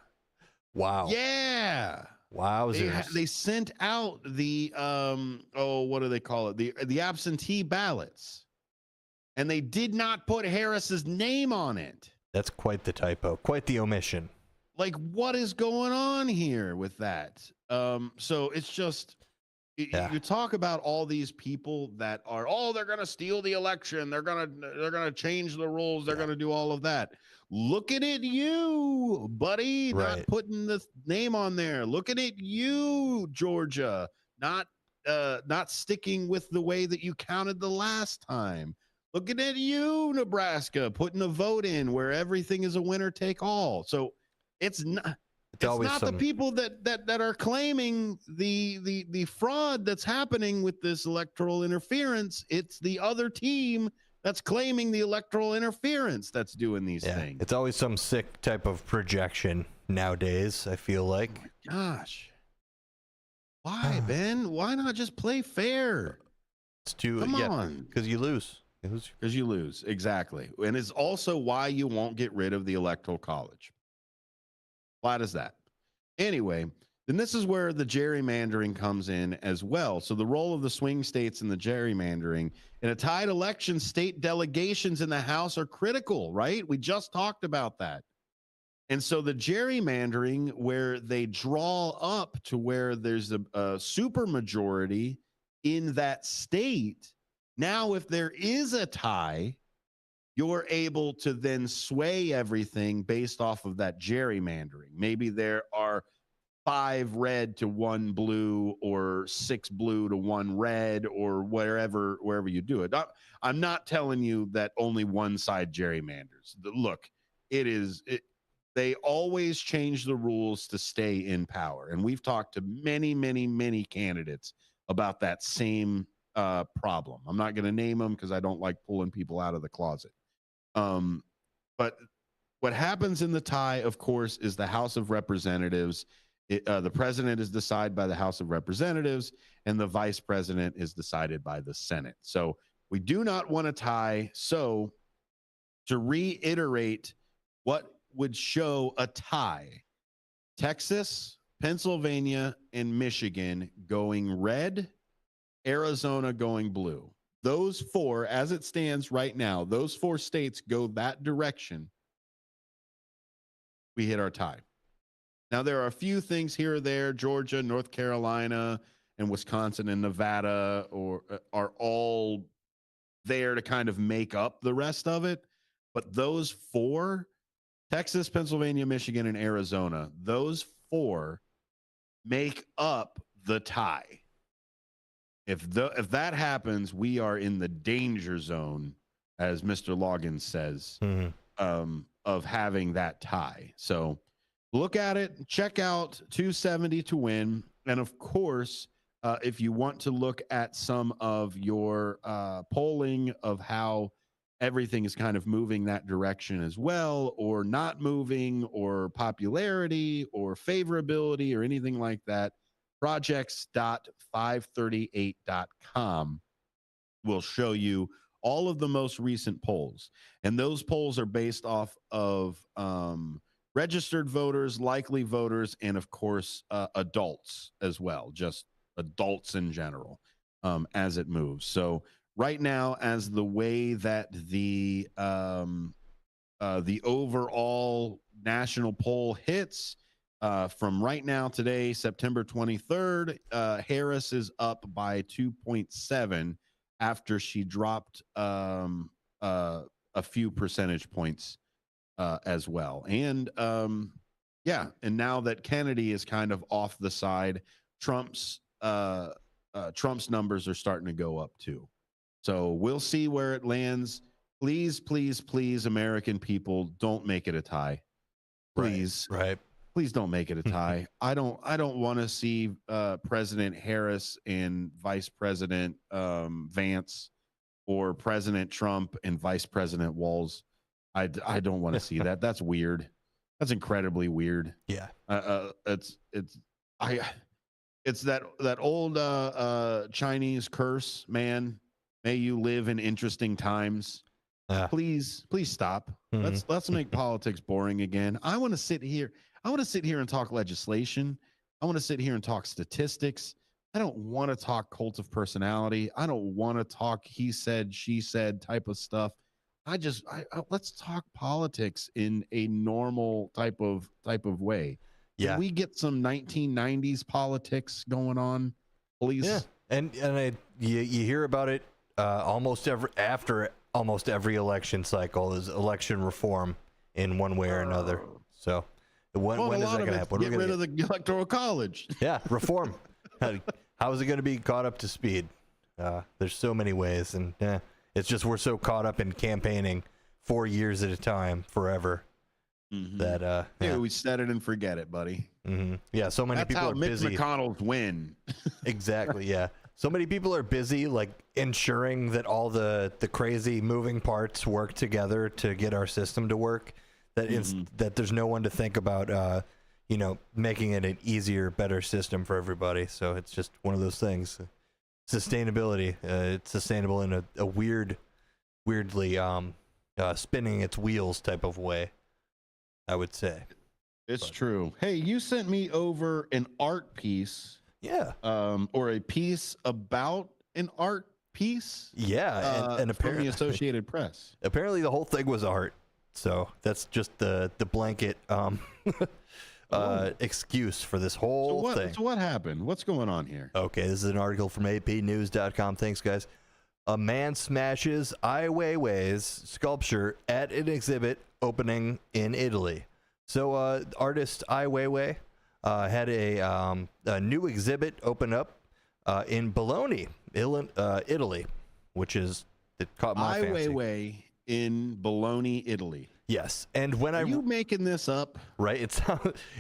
Wow. Yeah. Wowzers. They sent out the what do they call it? The absentee ballots, and they did not put Harris's name on it. That's quite the typo, quite the omission. Like, what is going on here with that? So it's just. You talk about all these people that are, they're going to steal the election. They're going to change the rules. They're going to do all of that. Look at it, you, buddy, not putting the name on there. Look at it, you, Georgia, not sticking with the way that you counted the last time. Look at it, you, Nebraska, putting a vote in where everything is a winner take all. So it's not. It's not the people that are claiming the fraud that's happening with this electoral interference. It's the other team that's claiming the electoral interference that's doing these things. It's always some sick type of projection nowadays, I feel like. Oh my gosh. Why, Ben? Why not just play fair? It's too Come on. Because you lose. Because you lose. Exactly. And it's also why you won't get rid of the electoral college. Flat as that. Anyway, then this is where the gerrymandering comes in as well. So the role of the swing states in the gerrymandering in a tied election, state delegations in the House are critical, right? We just talked about that. And so the gerrymandering, where they draw up to where there's a super majority in that state. Now, if there is a tie, you're able to then sway everything based off of that gerrymandering. Maybe there are 5 red to 1 blue, or 6 blue to 1 red, or wherever you do it. I'm not telling you that only one side gerrymanders. Look, they always change the rules to stay in power. And we've talked to many, many, many candidates about that same problem. I'm not going to name them because I don't like pulling people out of the closet. But what happens in the tie, of course, is the House of Representatives. The president is decided by the House of Representatives, and the vice president is decided by the Senate. So we do not want a tie. So to reiterate what would show a tie: Texas, Pennsylvania, and Michigan going red, Arizona going blue. Those 4, as it stands right now, those 4 states go that direction. We hit our tie. Now, there are a few things here or there. Georgia, North Carolina, and Wisconsin and Nevada are all there to kind of make up the rest of it. But those 4, Texas, Pennsylvania, Michigan, and Arizona, those 4 make up the tie. If that happens, we are in the danger zone, as Mr. Loggins says, of having that tie. So look at it. Check out 270 to win. And of course, if you want to look at some of your polling of how everything is kind of moving that direction as well, or not moving, or popularity or favorability or anything like that, projects.538.com will show you all of the most recent polls. And those polls are based off of registered voters, likely voters, and of course, adults as well, just adults in general, as it moves. So right now, as the way that the overall national poll hits, from right now today, September 23rd, Harris is up by 2.7 after she dropped a few percentage points as well. And and now that Kennedy is kind of off the side, Trump's numbers are starting to go up too. So we'll see where it lands. Please, please, please, American people, don't make it a tie. Please. Right. Please don't make it a tie. I don't want to see President Harris and Vice President Vance, or President Trump and Vice President Walz. I don't want to see that. That's weird. That's incredibly weird. Yeah. It's that old Chinese curse, man. May you live in interesting times. Please stop. Let's make politics boring again. I want to sit here and talk legislation. I want to sit here and talk statistics. I don't want to talk cult of personality. I don't want to talk he said, she said type of stuff. Let's talk politics in a normal type of way. Yeah. Can we get some 1990s politics going on, please? Yeah. And you hear about it after almost every election cycle is election reform in one way or another. So when is that going to happen? Get rid of the Electoral College. Yeah, reform. How is it going to be caught up to speed? There's so many ways, and it's just we're so caught up in campaigning 4 years at a time, forever. That we set it and forget it, buddy. Yeah, so many people are busy. Mitch McConnell's win. Exactly. Yeah, so many people are busy, like ensuring that all the crazy moving parts work together to get our system to work. That that there's no one to think about, making it an easier, better system for everybody. So it's just one of those things. Sustainability. It's sustainable in a weirdly spinning its wheels type of way, I would say. It's true. Hey, you sent me over an art piece. Yeah. Or a piece about an art piece. Yeah, and from the Associated Press. Apparently the whole thing was art. So that's just the blanket excuse for this whole thing. So what happened? What's going on here? Okay, this is an article from apnews.com. Thanks, guys. A man smashes Ai Weiwei's sculpture at an exhibit opening in Italy. So artist Ai Weiwei had a new exhibit open up in Bologna, Italy, which is it caught my fancy. Ai Weiwei in Bologna, Italy. Yes, and when Are you making this up? Right,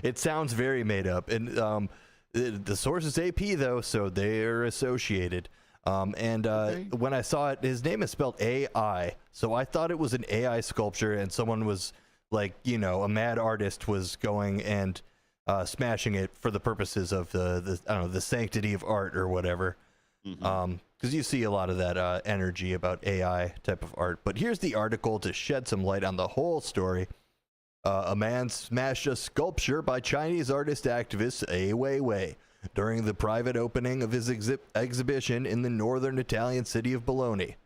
it sounds very made up, and the source is AP though, so they're associated. Okay. When I saw it, his name is spelled AI, so I thought it was an AI sculpture, and someone was like, a mad artist was going and smashing it for the purposes of the sanctity of art or whatever. Because you see a lot of that energy about AI type of art. But here's the article to shed some light on the whole story. A man smashed a sculpture by Chinese artist activist Ai Weiwei during the private opening of his exhibition in the northern Italian city of Bologna.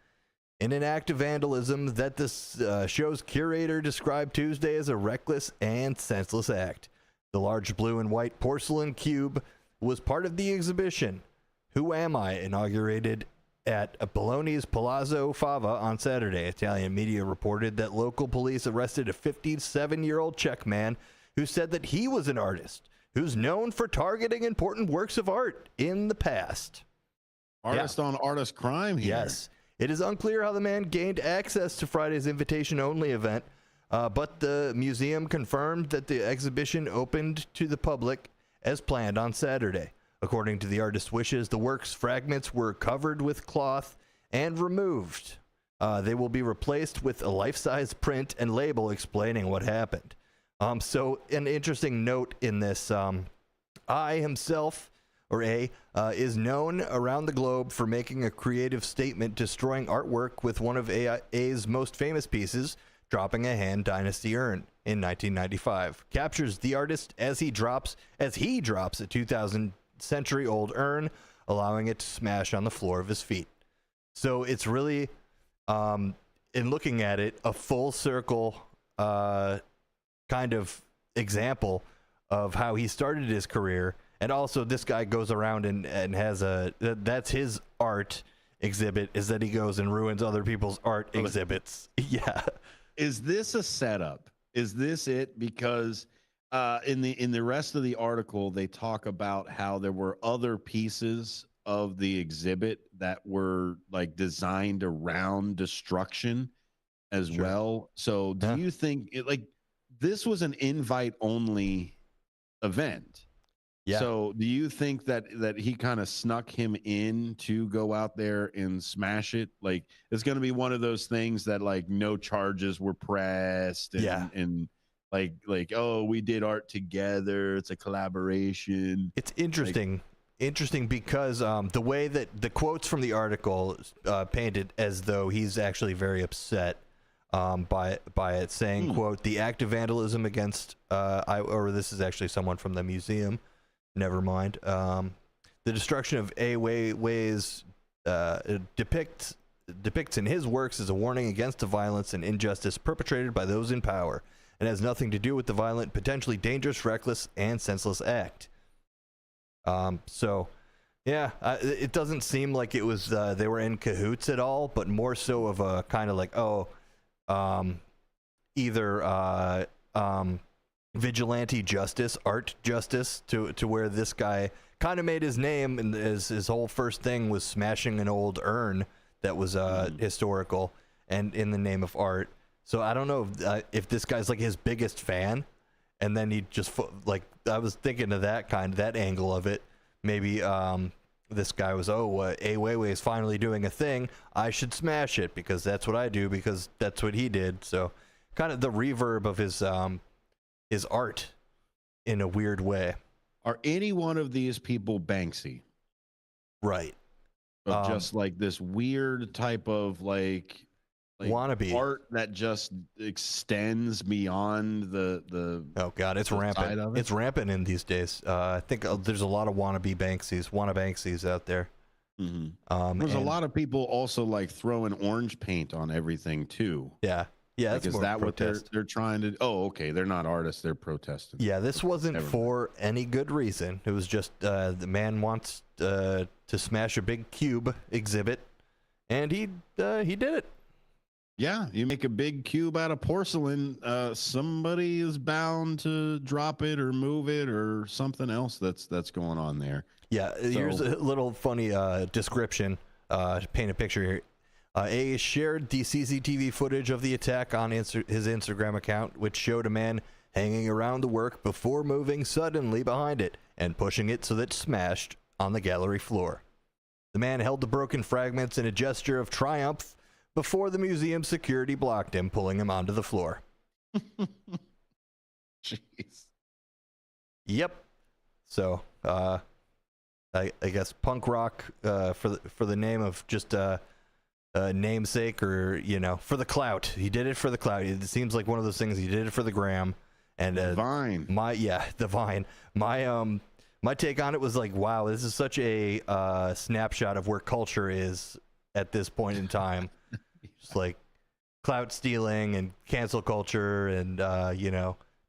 In an act of vandalism that this show's curator described Tuesday as a reckless and senseless act. The large blue and white porcelain cube was part of the exhibition, Who Am I?, inaugurated at Bologna's Palazzo Fava on Saturday. Italian media reported that local police arrested a 57-year-old Czech man who said that he was an artist who's known for targeting important works of art in the past. Artist on artist crime here. Yes. It is unclear how the man gained access to Friday's invitation-only event, but the museum confirmed that the exhibition opened to the public as planned on Saturday. According to the artist's wishes, the work's fragments were covered with cloth and removed. They will be replaced with a life-size print and label explaining what happened. So an interesting note in this, I himself, or A, is known around the globe for making a creative statement destroying artwork with one of A's most famous pieces, dropping a Han Dynasty urn in 1995. Captures the artist as he drops a 2,000-century-old urn, allowing it to smash on the floor of his feet. So it's really, in looking at it, a full circle kind of example of how he started his career. And also this guy goes around and has that's his art exhibit, is that he goes and ruins other people's art exhibits. Yeah. Is this a setup? Is this it? Because in the rest of the article, they talk about how there were other pieces of the exhibit that were like designed around destruction as well. So do you think this was an invite only event? Yeah. So do you think that he kind of snuck him in to go out there and smash it? Like, it's going to be one of those things that like no charges were pressed and like, oh, we did art together. It's a collaboration. It's interesting. Interesting because the way that the quotes from the article painted as though he's actually very upset by it, saying, quote, the act of vandalism against, or this is actually someone from the museum. Never mind. The destruction of Ai Weiwei's depicts in his works as a warning against the violence and injustice perpetrated by those in power, and has nothing to do with the violent, potentially dangerous, reckless, and senseless act. So, yeah, it doesn't seem like it was they were in cahoots at all, but more so of a kind of like, either vigilante justice, art justice, to where this guy kind of made his name, and his whole first thing was smashing an old urn that was historical and in the name of art. So I don't know if this guy's like his biggest fan, and then he just I was thinking of that angle of it. Maybe this guy was, Ai Weiwei is finally doing a thing. I should smash it because that's what I do, because that's what he did. So kind of the reverb of his art in a weird way. Are any one of these people Banksy? Right. Of just like this weird type of like wannabe art that just extends beyond the oh god, it's rampant. It's rampant in these days. I think there's a lot of wannabe Banksies out there. Mm-hmm. There's a lot of people also like throwing orange paint on everything too. Yeah, like, is that what they're trying to? Oh, okay, they're not artists; they're protesting. Yeah, this wasn't for any good reason. It was just the man wants to smash a big cube exhibit and he did it. Yeah, you make a big cube out of porcelain, somebody is bound to drop it or move it or something else that's going on there. Yeah, here's a little funny description, paint a picture here. A shared the CCTV footage of the attack on his Instagram account, which showed a man hanging around the work before moving suddenly behind it and pushing it so that it smashed on the gallery floor. The man held the broken fragments in a gesture of triumph before the museum security blocked him, pulling him onto the floor. Jeez. Yep. So, I guess punk rock for the name of just namesake, or for the clout. He did it for the clout. It seems like one of those things. He did it for the gram. And Vine. The Vine. My take on it was like, wow, this is such a snapshot of where culture is at this point in time. Just like clout stealing and cancel culture, and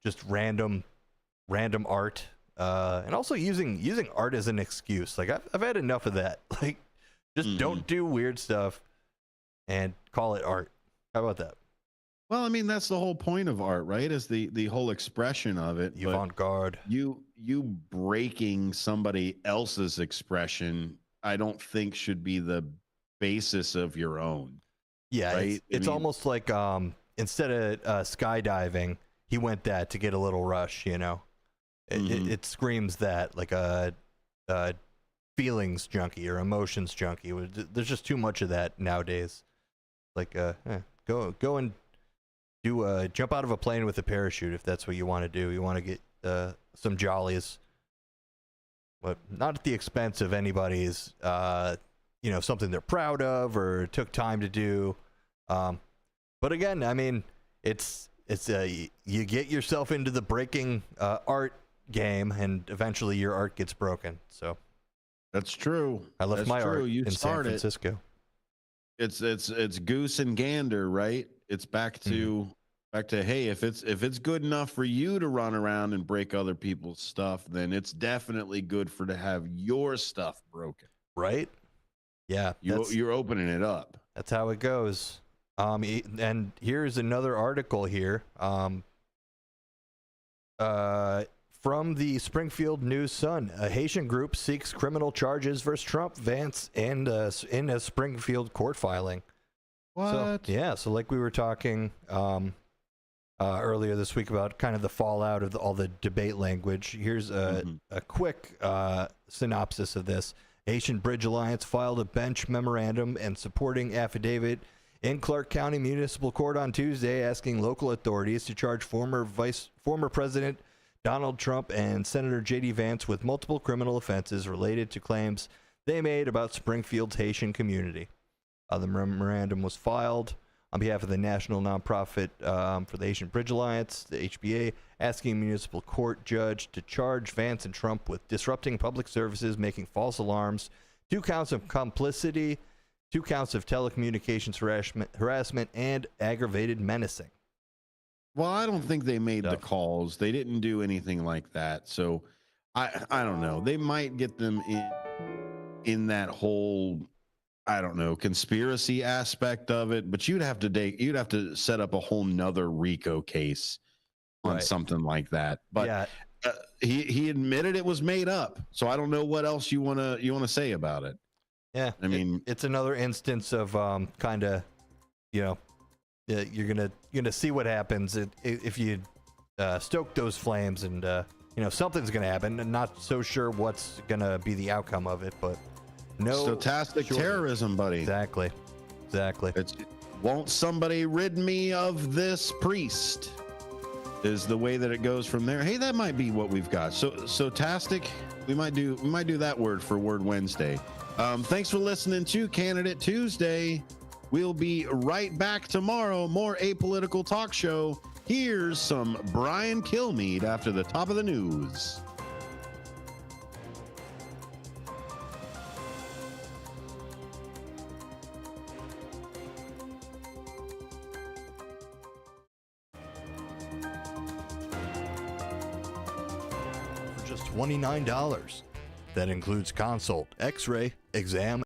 just random art, and also using art as an excuse. Like I've had enough of that. Like, just don't do weird stuff and call it art. How about that? Well, I mean, that's the whole point of art, right? Is the whole expression of it. Avant-garde. You breaking somebody else's expression, I don't think should be the basis of your own. Yeah, right? It's almost like instead of skydiving, he went that to get a little rush. It screams that, like a feelings junkie or emotions junkie. There's just too much of that nowadays. Like go and do jump out of a plane with a parachute if that's what you want to do. You want to get some jollies, but not at the expense of anybody's something they're proud of or took time to do. But again, I mean, it's you get yourself into the breaking art game, and eventually your art gets broken. So that's true. I left my art in San started. Francisco. It's goose and gander, right? It's back to hey, if it's good enough for you to run around and break other people's stuff, then it's definitely good to have your stuff broken. Right? Yeah, you're opening it up. That's how it goes. And here's another article here. From the Springfield News Sun, a Haitian group seeks criminal charges versus Trump, Vance, and in a Springfield court filing. What? So like we were talking earlier this week about kind of the fallout of all the debate language. Here's a quick synopsis of this. Haitian Bridge Alliance filed a bench memorandum and supporting affidavit in Clark County Municipal Court on Tuesday, asking local authorities to charge former President Donald Trump and Senator J.D. Vance with multiple criminal offenses related to claims they made about Springfield's Haitian community. The memorandum was filed on behalf of the national nonprofit for the Haitian Bridge Alliance, the HBA, asking municipal court judge to charge Vance and Trump with disrupting public services, making false alarms, 2 counts of complicity, 2 counts of telecommunications harassment, and aggravated menacing. Well, I don't think they made the calls. They didn't do anything like that. So I don't know. They might get them in that whole, I don't know, conspiracy aspect of it, but you'd have to set up a whole nother RICO case on something like that. But he admitted it was made up. So I don't know what else you want to say about it. Yeah, I mean, it's another instance of kind of, you're gonna see what happens if you stoke those flames, and something's gonna happen. And not so sure what's gonna be the outcome of it, but stochastic terrorism, buddy. Exactly. It's won't somebody rid me of this priest? Is the way that it goes from there. Hey, that might be what we've got. So tastic. We might do that word for Word Wednesday. Thanks for listening to Candidate Tuesday. We'll be right back tomorrow. More apolitical talk show. Here's some Brian Kilmeade after the top of the news. For just $29. That includes consult, x-ray, exam,